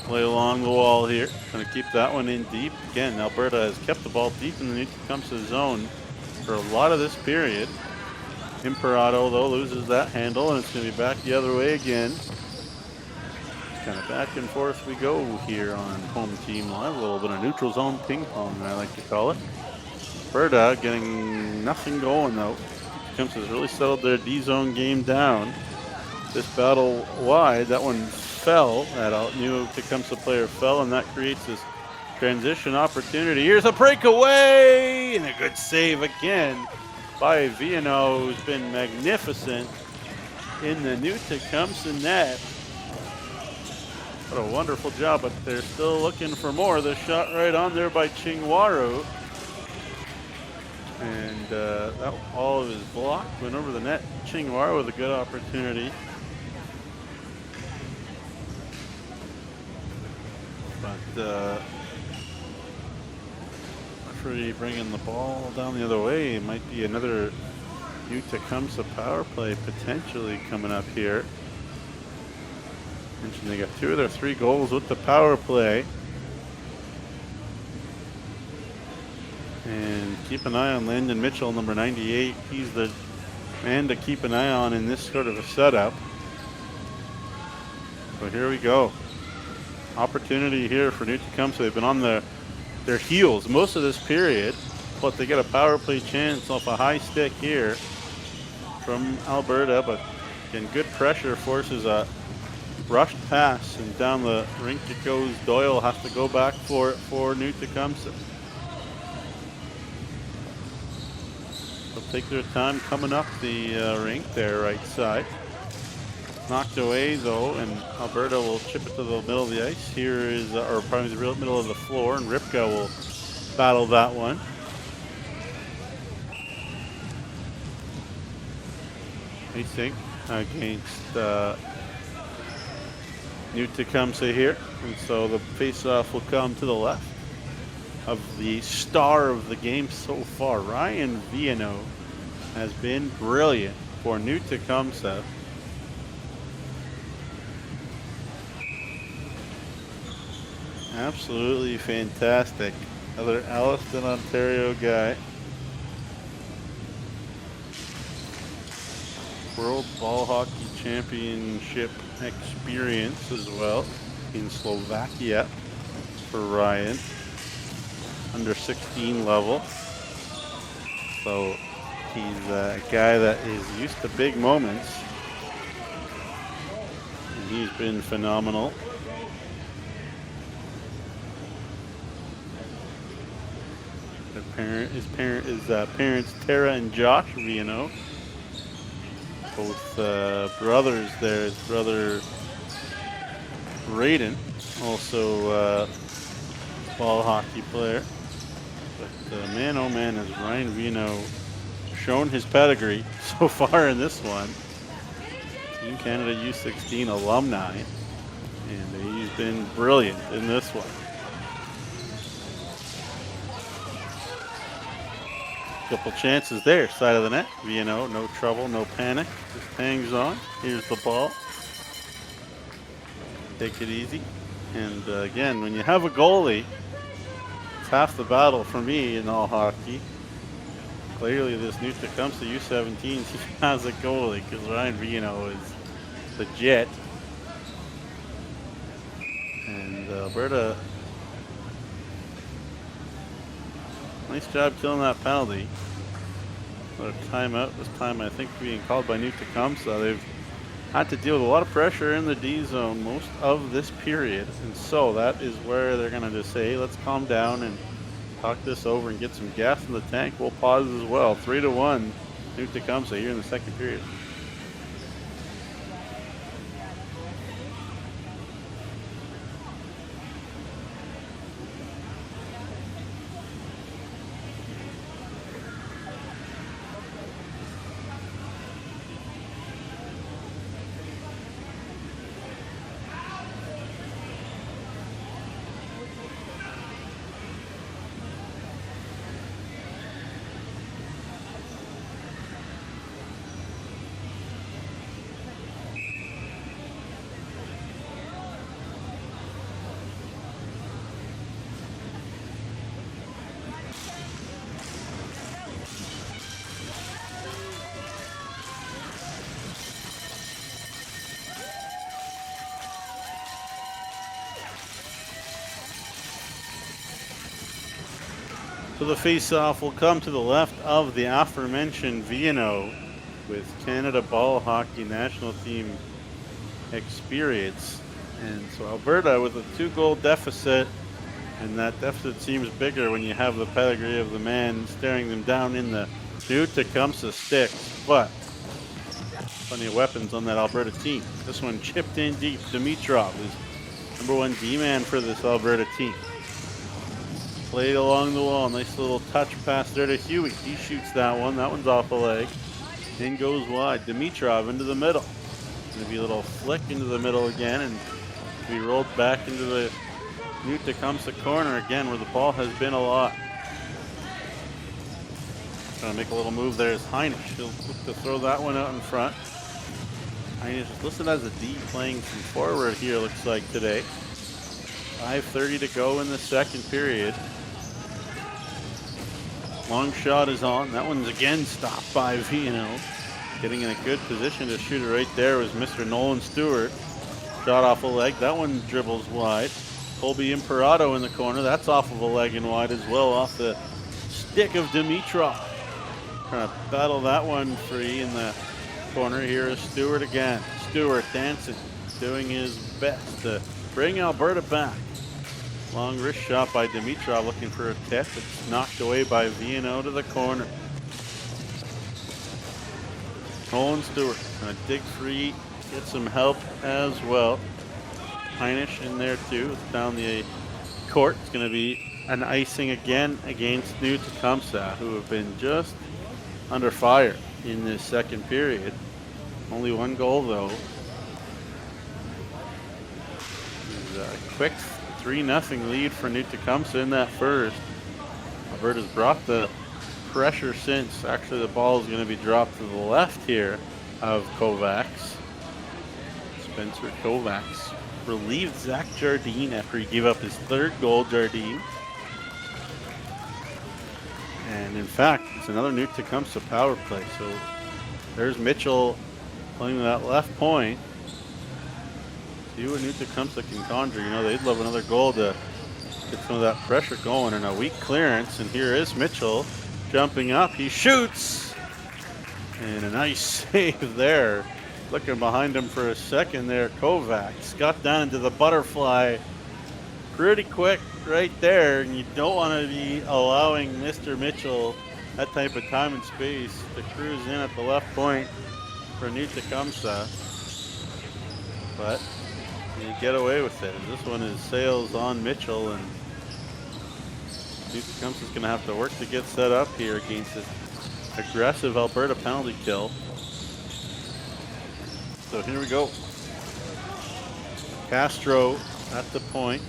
Play along the wall here. Trying to keep that one in deep. Again, Alberta has kept the ball deep in the U Tecumseh zone for a lot of this period. Imperato, though, loses that handle, and it's going to be back the other way again. Kind of back and forth we go here on Home Team Live. A little bit of neutral zone ping pong, I like to call it. Alberta getting nothing going, though. Tecumseth has really settled their D-zone game down. This battle wide, that one fell. That new Tecumseh player fell, and that creates this transition opportunity. Here's a breakaway, and a good save again by Viano, who's been magnificent in the new Tecumseh net. What a wonderful job, but they're still looking for more. The shot right on there by Chingwaru. And that all of his block went over the net. Chingwaru with a good opportunity. But referee bringing the ball down the other way. It might be another new Tecumseh power play potentially coming up here. Mentioned they got 2 of their 3 goals with the power play. And keep an eye on Landon Mitchell, number 98. He's the man to keep an eye on in this sort of a setup. So here we go. Opportunity here for New Tecumseh. They've been on their heels most of this period, but they get a power play chance off a high stick here from Alberta. But again, good pressure forces a rushed pass, and down the rink it goes. Doyle has to go back for New Tecumseh. They'll take their time coming up the rink there, right side. Knocked away though, and Alberta will chip it to the middle of the ice. Here is, or probably the real middle of the floor, and Ripka will battle that one. Facing against New Tecumseh here, and so the face-off will come to the left of the star of the game so far. Ryan Viano has been brilliant for New Tecumseh. Absolutely fantastic. Another Alliston, Ontario guy. World Ball Hockey Championship experience as well in Slovakia for Ryan. Under 16 level. So he's a guy that is used to big moments. And he's been phenomenal. His parents Tara and Josh Viano, both brothers there. His brother Braden, also ball hockey player. But man, oh man, has Ryan Viano shown his pedigree so far in this one. Team Canada U16 alumni, and he's been brilliant in this one. Couple chances there, side of the net. Viano, no trouble, no panic, just hangs on. Here's the ball. Take it easy. And again, when you have a goalie, it's half the battle for me in all hockey. Clearly, this new Tecumseh U17 has a goalie, because Ryan Viano is legit. And Alberta, nice job killing that penalty. A timeout this time, I think, being called by New Tecumseh. They've had to deal with a lot of pressure in the D zone most of this period, and so that is where they're going to just say, hey, let's calm down and talk this over and get some gas in the tank. We'll pause as well. 3-1 New Tecumseh here in the second period. So the face-off will come to the left of the aforementioned Viano. with Canada ball hockey national team experience. And so Alberta with a 2-goal deficit, and that deficit seems bigger when you have the pedigree of the man staring them down in the new Tecumseth sticks. But plenty of weapons on that Alberta team. This one chipped in deep. Dimitrov is #1 D-man for this Alberta team. Played along the wall. Nice little touch pass there to Huey. He shoots that one. That one's off a leg. In goes wide. Dimitrov into the middle. Going to be a little flick into the middle again, and be rolled back into the new Tecumseh corner again, where the ball has been a lot. Trying to make a little move there is Heinisch. He'll look to throw that one out in front. Heinisch is listed as a D, playing some forward here, looks like, today. 5:30 to go in the second period. Long shot is on. That one's again stopped by Vino. Getting in a good position to shoot it right there was Mr. Nolan Stewart. Shot off a leg. That one dribbles wide. Colby Imperato in the corner. That's off of a leg and wide as well, off the stick of Dimitrov. Trying to battle that one free in the corner. Here is Stewart again. Stewart dancing, doing his best to bring Alberta back. Long wrist shot by Dimitrov, looking for a tip. It's knocked away by Vino to the corner. Nolan Stewart gonna dig free, get some help as well. Heinisch in there too, down the court. It's gonna be an icing again against New Tecumseh, who have been just under fire in this second period. Only 1 goal though. A quick 3-0 lead for New Tecumseh in that first. Alberta's brought the pressure since. Actually, the ball is going to be dropped to the left here of Kovacs. Spencer Kovacs relieved Zach Jardine after he gave up his 3rd goal, Jardine. And in fact, it's another New Tecumseh power play. So there's Mitchell playing that left point. See what New Tecumseh can conjure. You know, they'd love another goal to get some of that pressure going, and a weak clearance. And here is Mitchell jumping up. He shoots! And a nice save there. Looking behind him for a second there, Kovacs got down into the butterfly pretty quick right there. And you don't want to be allowing Mr. Mitchell that type of time and space to cruise in at the left point for New Tecumseh. But you get away with it. This one is sails on Mitchell, and New Tecumseh is going to have to work to get set up here against this aggressive Alberta penalty kill. So here we go. Castro at the point.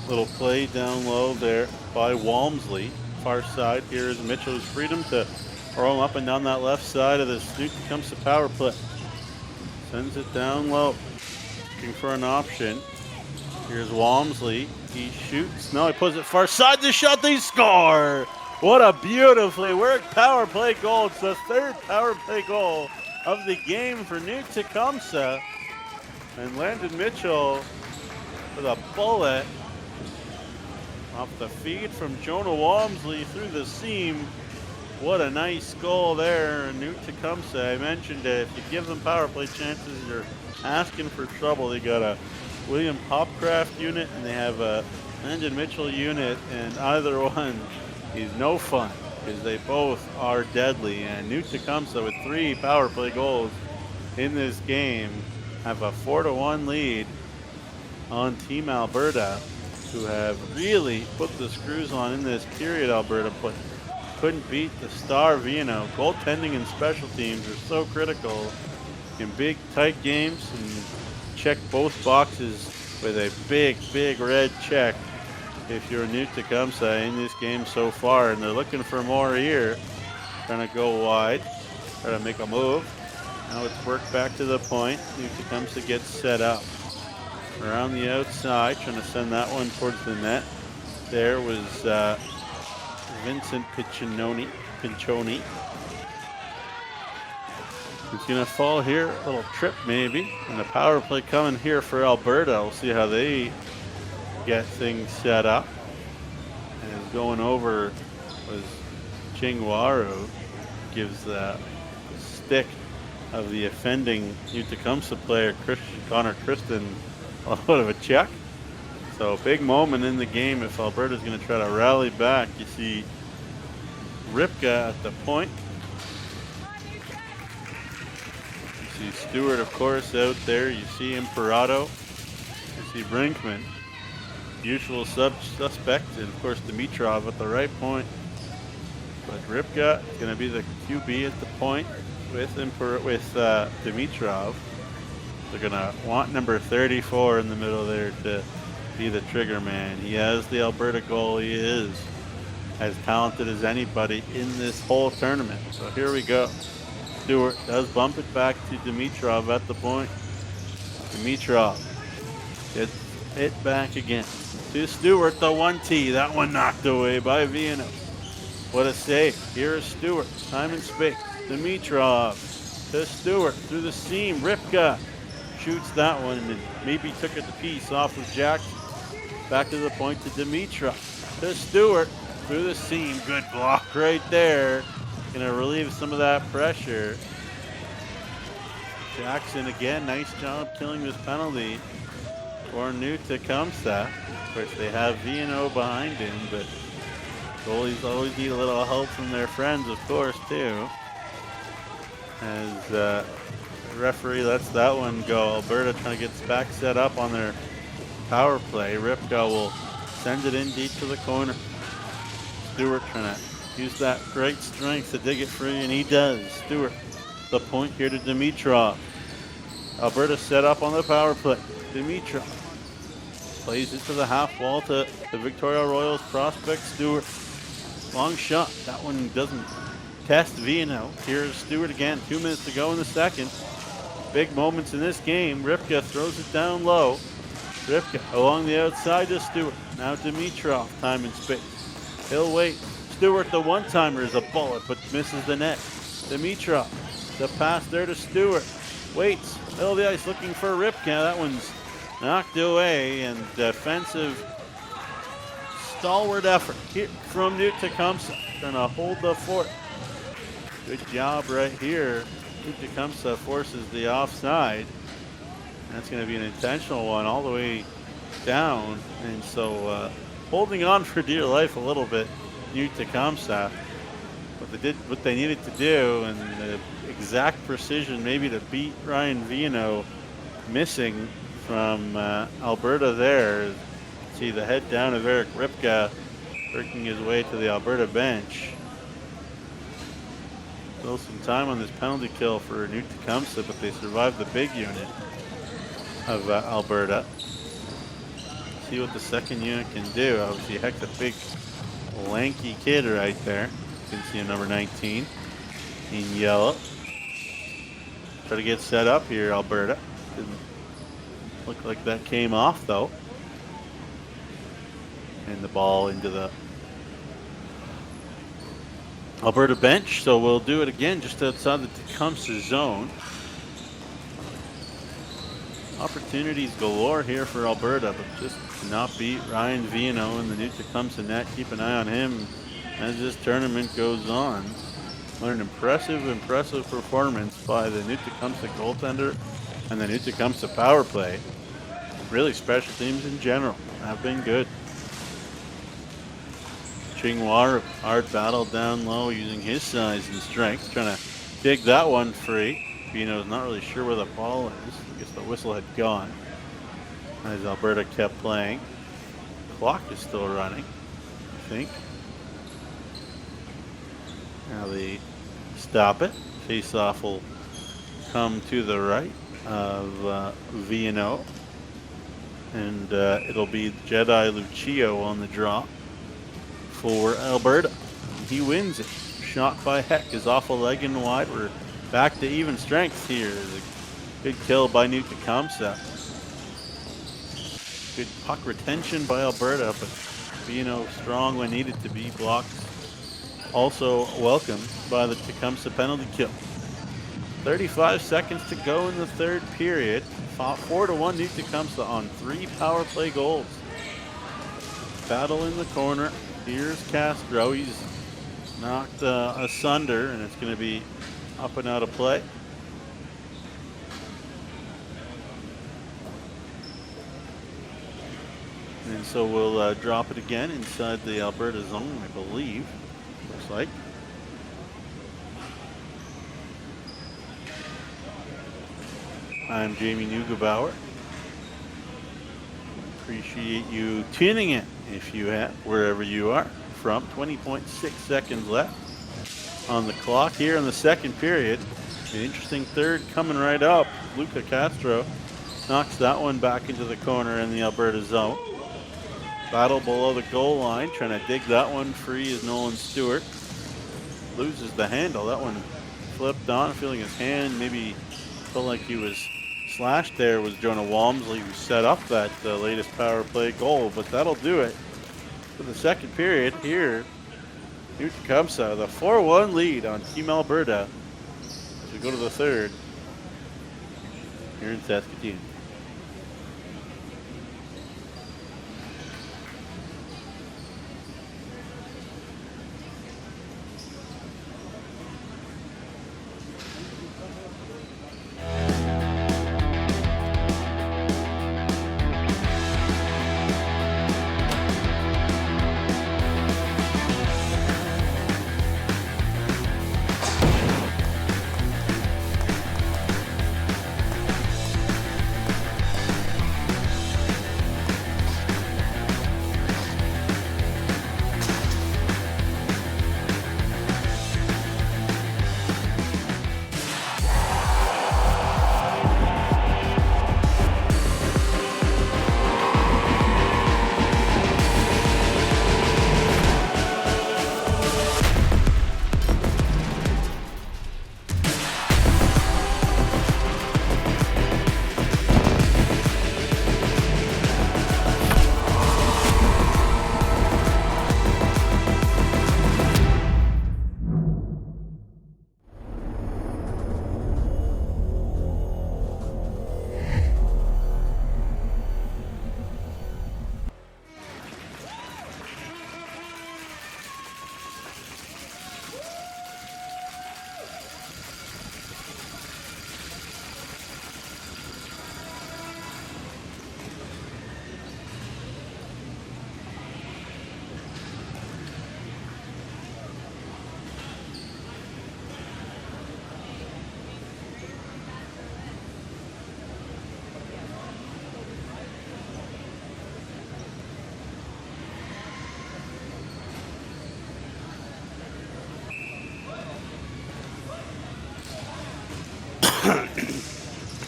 Little play down low there by Walmsley. Far side. Here is Mitchell's freedom to roll up and down that left side of this New Tecumseh power play. Sends it down low. Looking for an option. Here's Walmsley. He shoots. No, he puts it far side. The shot, they score! What a beautifully worked power play goal. It's the 3rd power play goal of the game for New Tecumseh. And Landon Mitchell with a bullet off the feed from Jonah Walmsley through the seam. What a nice goal there. And New Tecumseh, I mentioned it. If you give them power play chances, you're asking for trouble. They got a William Hopcraft unit and they have a Landon Mitchell unit, and either one is no fun because they both are deadly. And New Tecumseh, with 3 power play goals in this game, have a 4-1 lead on Team Alberta, who have really put the screws on in this period. Alberta couldn't beat the star Vino. Goaltending and special teams are so critical in big, tight games, and check both boxes with a big, big red check if you're New Tecumseh in this game so far. And they're looking for more here. Trying to go wide, try to make a move. Now it's worked back to the point. New Tecumseh gets set up around the outside, trying to send that one towards the net. There was Vincent Piccioni. It's going to fall here, a little trip maybe, and a power play coming here for Alberta. We'll see how they get things set up. And going over was Chingwaru, gives the stick of the offending New Tecumseh player, Connor Christen, a little bit of a check. So big moment in the game if Alberta's going to try to rally back. You see Ripka at the point. You see Stewart, of course, out there. You see Imperato. You see Brinkman. Usual suspect, and of course Dimitrov at the right point. But Ripka is going to be the QB at the point with Dimitrov. They're going to want number 34 in the middle there to be the trigger man. He has the Alberta goal. He is as talented as anybody in this whole tournament. So here we go. Stewart does bump it back to Dimitrov at the point. Dimitrov gets it back again to Stewart, the 1T. That one knocked away by Viano. What a save. Here is Stewart. Time and space. Dimitrov to Stewart through the seam. Ripka shoots that one and maybe took it to piece off of Jackson. Back to the point to Dimitrov. To Stewart through the seam. Good block right there. Gonna relieve some of that pressure. Jackson again, nice job killing this penalty for New Tecumseh. Of course, they have Viano behind him, but goalies always need a little help from their friends, of course, too. As the referee lets that one go. Alberta trying to get back set up on their power play. Ripka will send it in deep to the corner. Stewart trying to use that great strength to dig it free, and he does. Stewart, the point here to Dimitrov. Alberta set up on the power play. Dimitrov plays it to the half wall to the Victoria Royals prospect, Stewart. Long shot. That one doesn't test Viano. Here's Stewart again. 2 minutes to go in the second. Big moments in this game. Ripka throws it down low. Ripka along the outside to Stewart. Now Dimitrov, time and space. He'll wait. Stewart, the one-timer, is a bullet, but misses the net. Dimitrov, the pass there to Stewart. Waits, middle of the ice looking for Ripka. That one's knocked away, and defensive stalwart effort here from New Tecumseh. Trying to hold the fort. Good job right here. New Tecumseh forces the offside. That's going to be an intentional one all the way down. And so holding on for dear life a little bit, New Tecumseh. What they needed to do, and the exact precision maybe to beat Ryan Viano, missing from Alberta there. See the head down of Eric Ripka working his way to the Alberta bench. Still some time on this penalty kill for New Tecumseh, but they survived the big unit of Alberta. See what the second unit can do. Obviously, heck's a big, lanky kid right there. You can see a number 19 in yellow. Try to get set up here, Alberta. Didn't look like that came off, though. And the ball into the Alberta bench, so we'll do it again just outside the Tecumseh zone. Opportunities galore here for Alberta, but just cannot beat Ryan Viano in the New Tecumseh net. Keep an eye on him as this tournament goes on. What an impressive performance by the New Tecumseh goaltender and the New Tecumseh power play. Really, special teams in general have been good. Chingwa, hard battle down low using his size and strength, trying to dig that one free. Viano's not really sure where the ball is. I guess the whistle had gone as Alberta kept playing. Clock is still running, I think. Now they stop it. Face-off will come to the right of Viano. And it'll be Jedi Lucio on the draw for Alberta. He wins it. Shot by Heck is off a leg and wide. We're back to even strength here. A good kill by New Tecumseh. Good puck retention by Alberta, but Viano strong when needed to be. Blocked also welcomed by the Tecumseh penalty kill. 35 seconds to go in the third period. 4-1 New Tecumseh on 3 power play goals. Battle in the corner. Here's Castro. He's knocked asunder, and it's going to be up and out of play. And so we'll drop it again inside the Alberta zone, I believe. Looks like. I'm Jamie Neugebauer. Appreciate you tuning in if you have, wherever you are from. 20.6 seconds left on the clock here in the second period. An interesting third coming right up. Luca Castro knocks that one back into the corner in the Alberta zone. Battle below the goal line, trying to dig that one free is Nolan Stewart. Loses the handle. That one flipped on, feeling his hand maybe felt like he was slashed there. Was Jonah Walmsley, who set up that latest power play goal, but that'll do it for the second period here. New Tecumseth, the 4-1 lead on Team Alberta as we go to the third here in Saskatoon.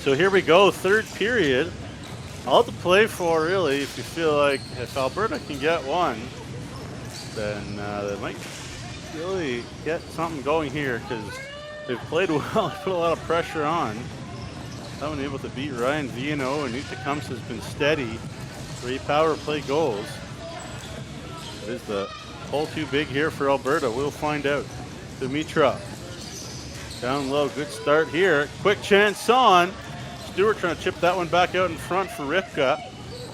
So here we go, third period. All to play for, really, if you feel like if Alberta can get one, then they might really get something going here because they've played well, put a lot of pressure on. Haven't been able to beat Ryan Viano, and New Tecumseth has been steady. 3 power play goals. Is the hole too big here for Alberta? We'll find out. Dimitrov down low, good start here. Quick chance on. Stewart trying to chip that one back out in front for Ripka.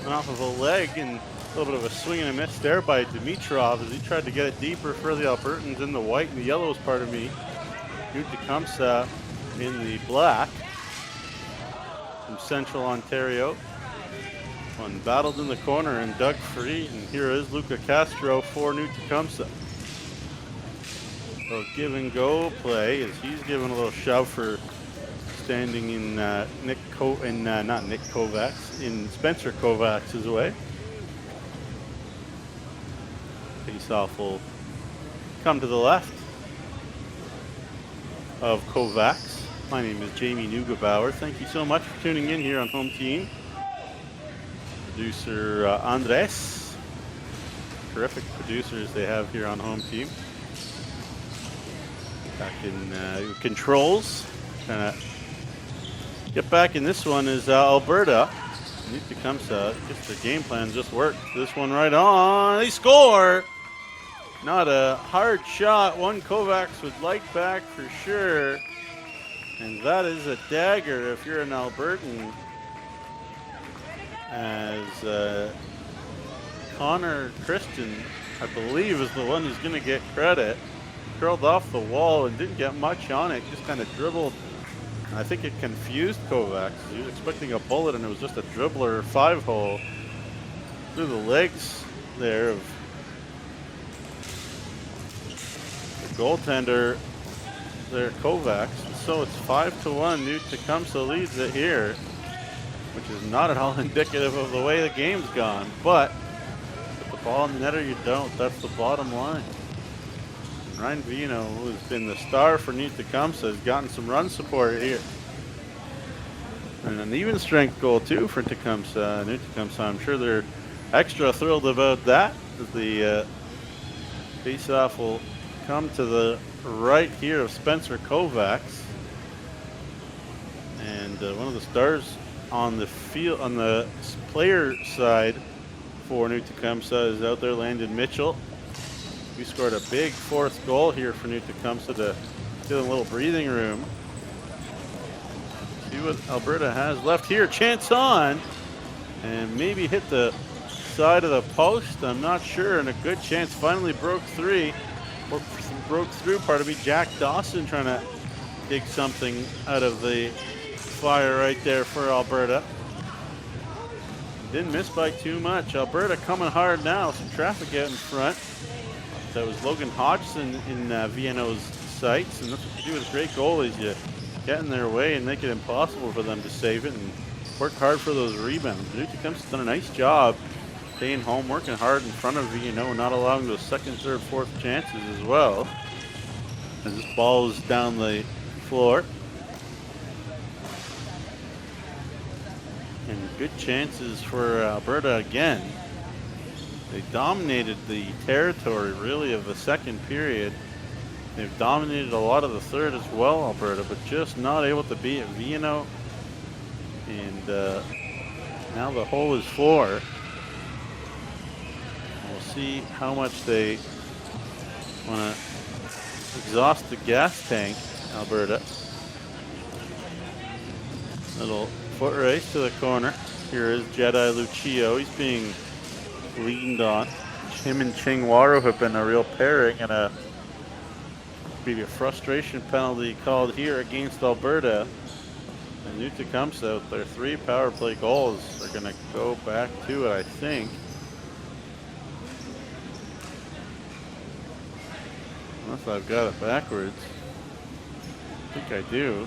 Went off of a leg and a little bit of a swing and a miss there by Dimitrov as he tried to get it deeper for the Albertans in the white and the yellows, pardon me. New Tecumseth in the black from Central Ontario. One battled in the corner and dug free, and here is Luca Castro for New Tecumseth. So give and go play as he's giving a little shove for standing in Spencer Kovacs' way. Face-off will come to the left of Kovacs. My name is Jamie Neugebauer. Thank you so much for tuning in here on Home Team. Producer Andres. Terrific producers they have here on Home Team. Back in controls. Trying to get back in this one is Alberta. New Tecumseth. Just the game plan just worked. This one right on. They score! Not a hard shot. One Kovacs would like back for sure. And that is a dagger if you're an Albertan. As Connor Christian, I believe, is the one who's going to get credit. Curled off the wall and didn't get much on it. Just kind of dribbled. I think it confused Kovacs. He was expecting a bullet and it was just a dribbler 5-hole. through the legs there of the goaltender there, Kovacs. So it's 5-1. New Tecumseh leads it here, which is not at all indicative of the way the game's gone. But put the ball in the net or you don't. That's the bottom line. Ryan Vino, who's been the star for New Tecumseh, has gotten some run support here. And an even strength goal too for Tecumseh. New Tecumseh, I'm sure they're extra thrilled about that. The face-off will come to the right here of Spencer Kovacs. And one of the stars on the field, on the player side for New Tecumseh, is out there, Landon Mitchell. We scored a big fourth goal here for New Tecumseh to give them a little breathing room. See what Alberta has left here. Chance on, and maybe hit the side of the post. I'm not sure, and a good chance finally broke through. Pardon me. Jack Dawson trying to dig something out of the fire right there for Alberta. Didn't miss by too much. Alberta coming hard now. Some traffic out in front. That was Logan Hodgson in Vienno's sights, and that's what you do with great goalies. You get in their way and make it impossible for them to save it and work hard for those rebounds. New Tecumseh's done a nice job staying home, working hard in front of Vienno, not allowing those second, third, fourth chances as well. As this ball is down the floor. And good chances for Alberta again. They dominated the territory, really, of the second period. They've dominated a lot of the third as well, Alberta, but just not able to beat Vienno. And now the hole is 4. We'll see how much they want to exhaust the gas tank, Alberta. Little foot race to the corner. Here is Jedi Lucio. He's being leaned on. Him and Ching Waro have been a real pairing, and maybe a frustration penalty called here against Alberta. And New Tecumseh, with their 3 power play goals, are going to go back to it, I think. Unless I've got it backwards. I think I do.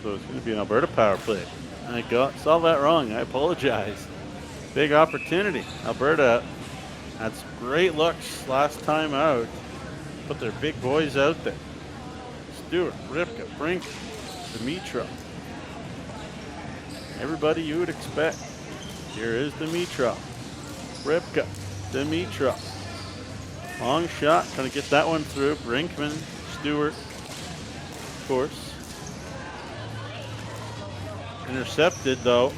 So it's going to be an Alberta power play. I saw that wrong. I apologize. Big opportunity. Alberta had some great looks last time out. Put their big boys out there. Stewart, Ripka, Brink, Dimitrov. Everybody you would expect. Here is Dimitrov. Ripka, Dimitrov. Long shot, trying to get that one through. Brinkman, Stewart, of course. Intercepted though,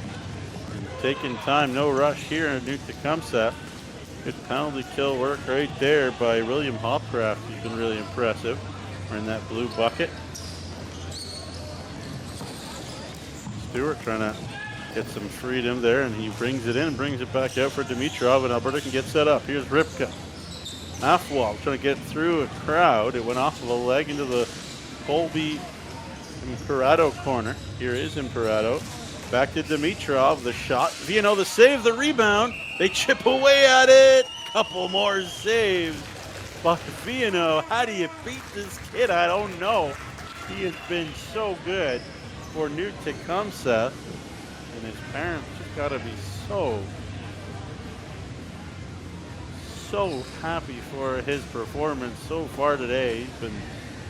and taking time, no rush here in New Tecumseh. Good penalty kill work right there by William Hopcraft. He's been really impressive. We're in that blue bucket. Stewart trying to get some freedom there, and he brings it in and brings it back out for Dimitrov, and Alberta can get set up. Here's Ripka. Half wall, trying to get through a crowd. It went off of a leg into the Colby Imperato corner. Here is Imperato. Back to Dimitrov, the shot. Vienno, the save, the rebound. They chip away at it. Couple more saves by Vienno. How do you beat this kid? I don't know. He has been so good for New Tecumseh. And his parents just got to be so happy for his performance so far today. He's been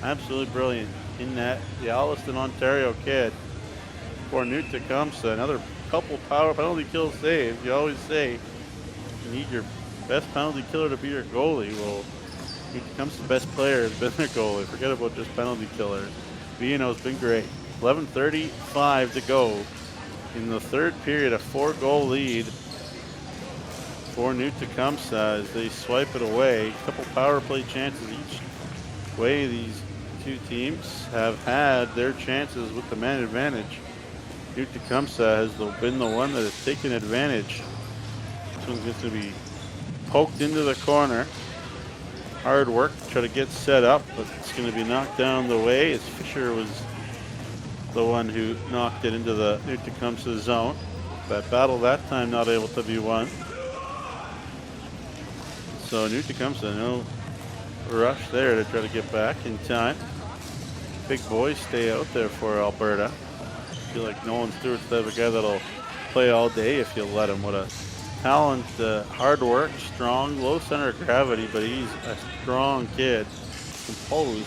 absolutely brilliant in that, the Alliston, Ontario kid for New Tecumseh. Another couple power penalty kill saves. You always say you need your best penalty killer to be your goalie. Well, New Tecumseh's best player has been their goalie. Forget about just penalty killers. Vienno's been great. 11:35 to go in the third period. A 4-goal lead for New Tecumseh as they swipe it away. A couple power play chances each way. These two teams have had their chances with the man advantage. New Tecumseh has been the one that has taken advantage. This one's going to be poked into the corner. Hard work to try to get set up, but it's going to be knocked down the way as Fisher was the one who knocked it into the New Tecumseh zone. That battle that time not able to be won. So New Tecumseh, no rush there to try to get back in time. Big boys stay out there for Alberta. I feel like Nolan Stewart's the type of guy that'll play all day if you let him. What a talent, hard work, strong, low center of gravity, but he's a strong kid. Composed,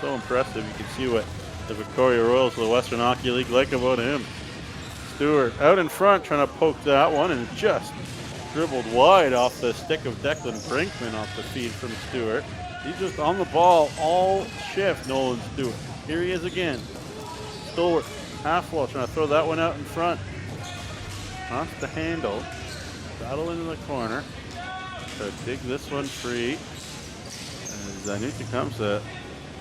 so impressive. You can see what the Victoria Royals of the Western Hockey League like about him. Stewart out in front trying to poke that one and just dribbled wide off the stick of Declan Brinkman off the feed from Stewart. He's just on the ball all shift, Nolan Stewart. Here he is again. Stewart, half wall, trying to throw that one out in front. Off the handle. Battle into the corner. So dig this one free. As New Tecumseh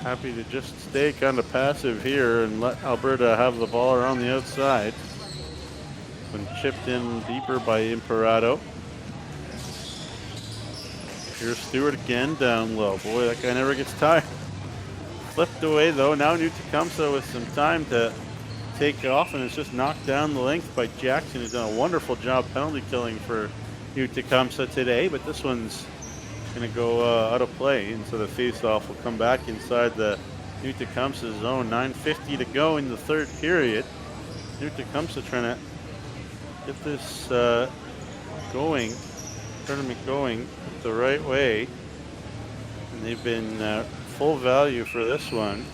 happy to just stay kind of passive here and let Alberta have the ball around the outside. Been chipped in deeper by Imperato. Here's Stewart again down low. Boy, that guy never gets tired. Flipped away though. Now New Tecumseh with some time to take off, and it's just knocked down the length by Jackson, who's done a wonderful job penalty killing for New Tecumseh today, but this one's going to go out of play, and so the face-off will come back inside the New Tecumseh zone. 9:50 to go in the third period. New Tecumseh trying to get this tournament going the right way, and they've been full value for this one.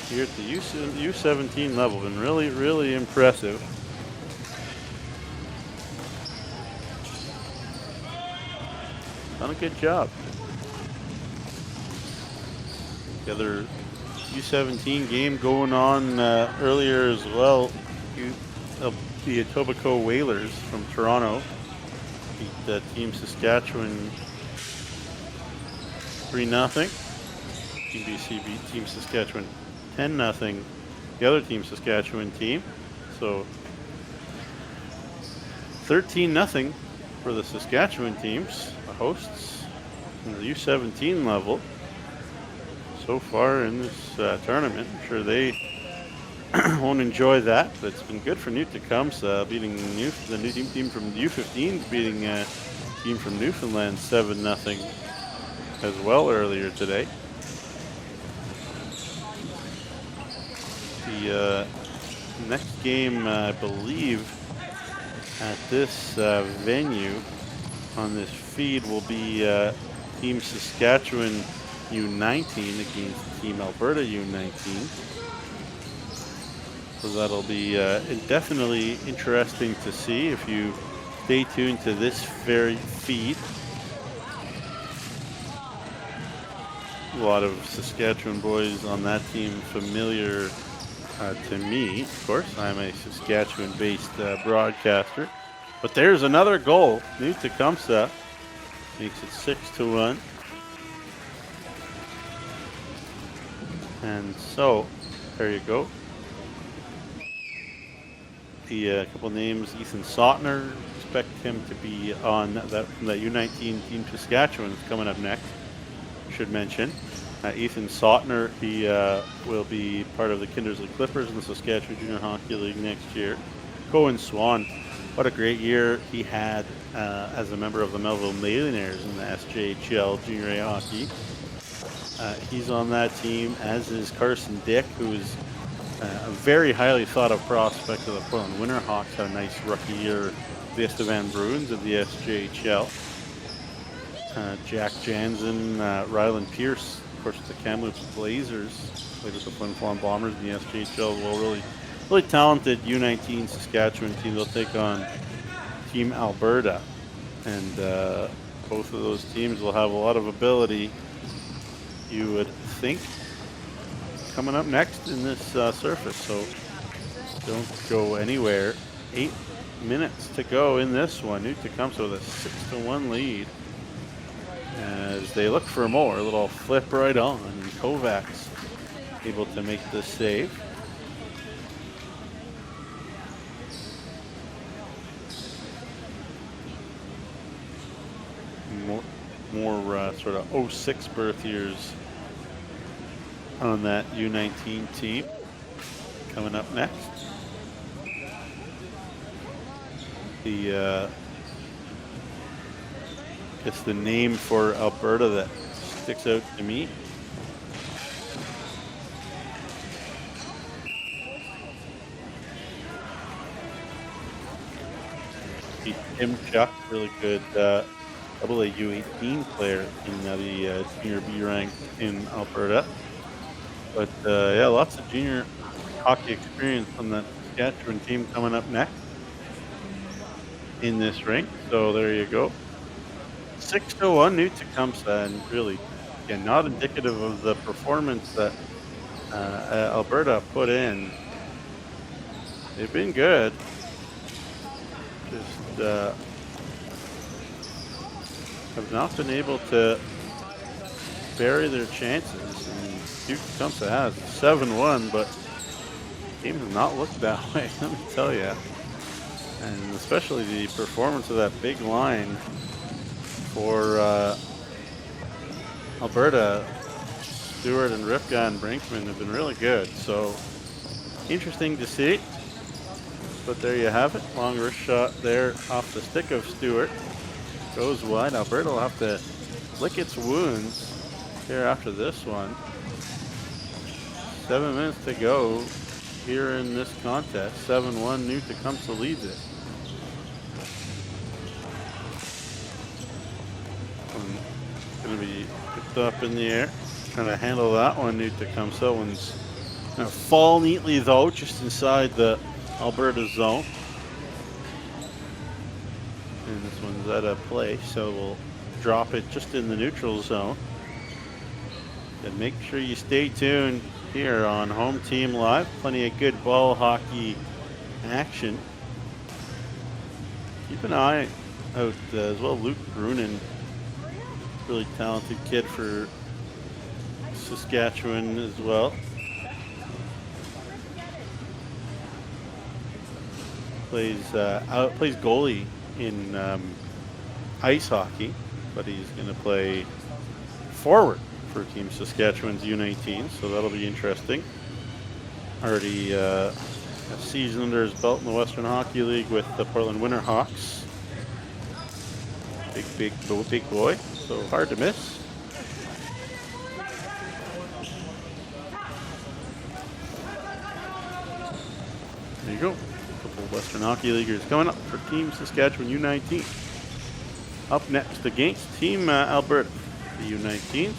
Here at the U17 level, been really, really impressive. Done a good job. The other U17 game going on earlier as well. The Etobicoke Whalers from Toronto beat Team Saskatchewan 3-0. Team BC beat Team Saskatchewan 10-0. The other Team Saskatchewan team. So 13-0 for the Saskatchewan teams, the hosts in the U17 level so far in this tournament. I'm sure they won't enjoy that, but it's been good for New Tecumseh, beating the new team from the U15, beating a team from Newfoundland 7-0 as well earlier today. The next game, I believe, at this venue on this feed will be Team Saskatchewan U19 against Team Alberta U19. So that'll be definitely interesting to see if you stay tuned to this very feed. A lot of Saskatchewan boys on that team familiar to me. Of course, I'm a Saskatchewan-based broadcaster. But there's another goal. New Tecumseh makes it 6-1. And so, there you go. The couple names, Ethan Sautner, expect him to be on that U19 Team Saskatchewan is coming up next. Should mention. Ethan Sautner, he will be part of the Kindersley Clippers in the Saskatchewan Junior Hockey League next year. Cohen Swan, what a great year he had as a member of the Melville Millionaires in the SJHL Junior A Hockey. He's on that team, as is Carson Dick, who is a very highly thought of prospect of the Portland Winterhawks. Had a nice rookie year, the Estevan Bruins of the SJHL. Jack Jansen, Ryland Pierce, of course, the Kamloops Blazers, played with the Flin Flon Bombers in the SJHL. Well, really talented U19 Saskatchewan team. They'll take on Team Alberta, and both of those teams will have a lot of ability, you would think, coming up next in this surface. So don't go anywhere. 8 minutes to go in this one. New Tecumseh with a 6-1 lead as they look for more. A little flip right on, and Kovacs able to make the save. More sort of 06 birth years on that U19 team. Coming up next, the guess the name for Alberta that sticks out to me. Tim Chuck, really good AA U18 player in the junior B rank in Alberta. But yeah, lots of junior hockey experience on that Saskatchewan team coming up next in this rink. So there you go. 6-1 new Tecumseth, and really, again, not indicative of the performance that Alberta put in. They've been good. Just have not been able to bury their chances. And Duke Tecumseth has 7-1, but the game has not looked that way, let me tell you. And especially the performance of that big line for Alberta. Stewart and Ripka and Brinkman have been really good. So interesting to see. But there you have it. Long wrist shot there off the stick of Stewart. Goes wide. Alberta will have to lick its wounds here after this one. 7 minutes to go here in this contest. 7-1, New Tecumseh leads it. Going to be picked up in the air. Trying to handle that one, New Tecumseh. One's going to fall neatly though, just inside the Alberta zone. And this one's out of play, so we'll drop it just in the neutral zone. And make sure you stay tuned here on Home Team Live. Plenty of good ball hockey action. Keep an eye out as well. Luke Brunin, really talented kid for Saskatchewan as well. Plays goalie in ice hockey, but he's going to play forward for Team Saskatchewan's U19, so that'll be interesting. Already a season under his belt in the Western Hockey League with the Portland Winterhawks. Big boy, so hard to miss. There you go. A couple of Western Hockey Leaguers coming up for Team Saskatchewan U19. Up next against Team Alberta, the U19s.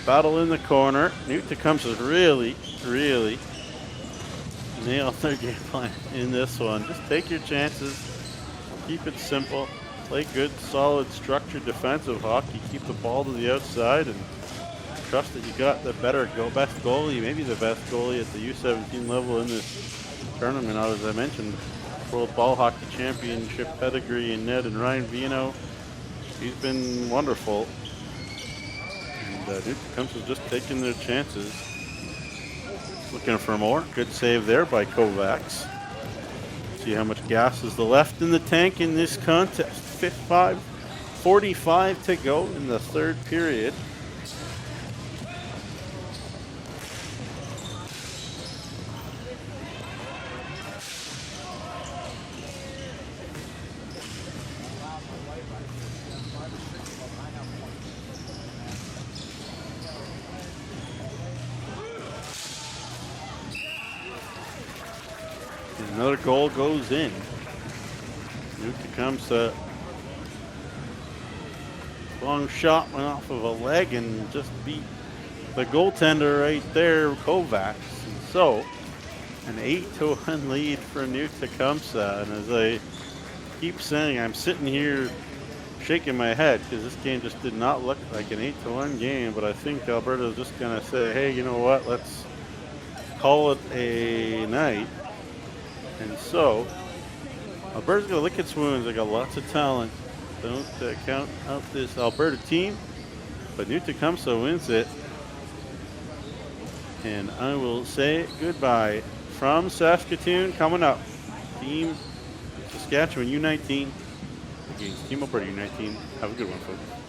Battle in the corner. New Tecumseh really nailed their game plan in this one. Just take your chances. Keep it simple. Play good, solid, structured defensive hockey. Keep the ball to the outside and trust that you got the best goalie, maybe the best goalie at the U17 level in this tournament. As I mentioned, World Ball Hockey Championship pedigree in Ned and Ryan Vino. He's been wonderful. And New Tecumseh's just taking their chances. Looking for more. Good save there by Kovacs. See how much gas is left in the tank in this contest. 45 to go in the third period. Another goal goes in. New Tecumseh. Long shot went off of a leg and just beat the goaltender right there, Kovacs. And so, an 8-1 lead for New Tecumseh. And as I keep saying, I'm sitting here shaking my head because this game just did not look like an 8-1 game. But I think Alberta's just going to say, hey, you know what? Let's call it a night. And so, Alberta's going to lick its wounds. They got lots of talent. Don't count out this Alberta team. But New Tecumseh wins it. And I will say goodbye from Saskatoon. Coming up, Team Saskatchewan U19 against Team Alberta U19. Have a good one, folks.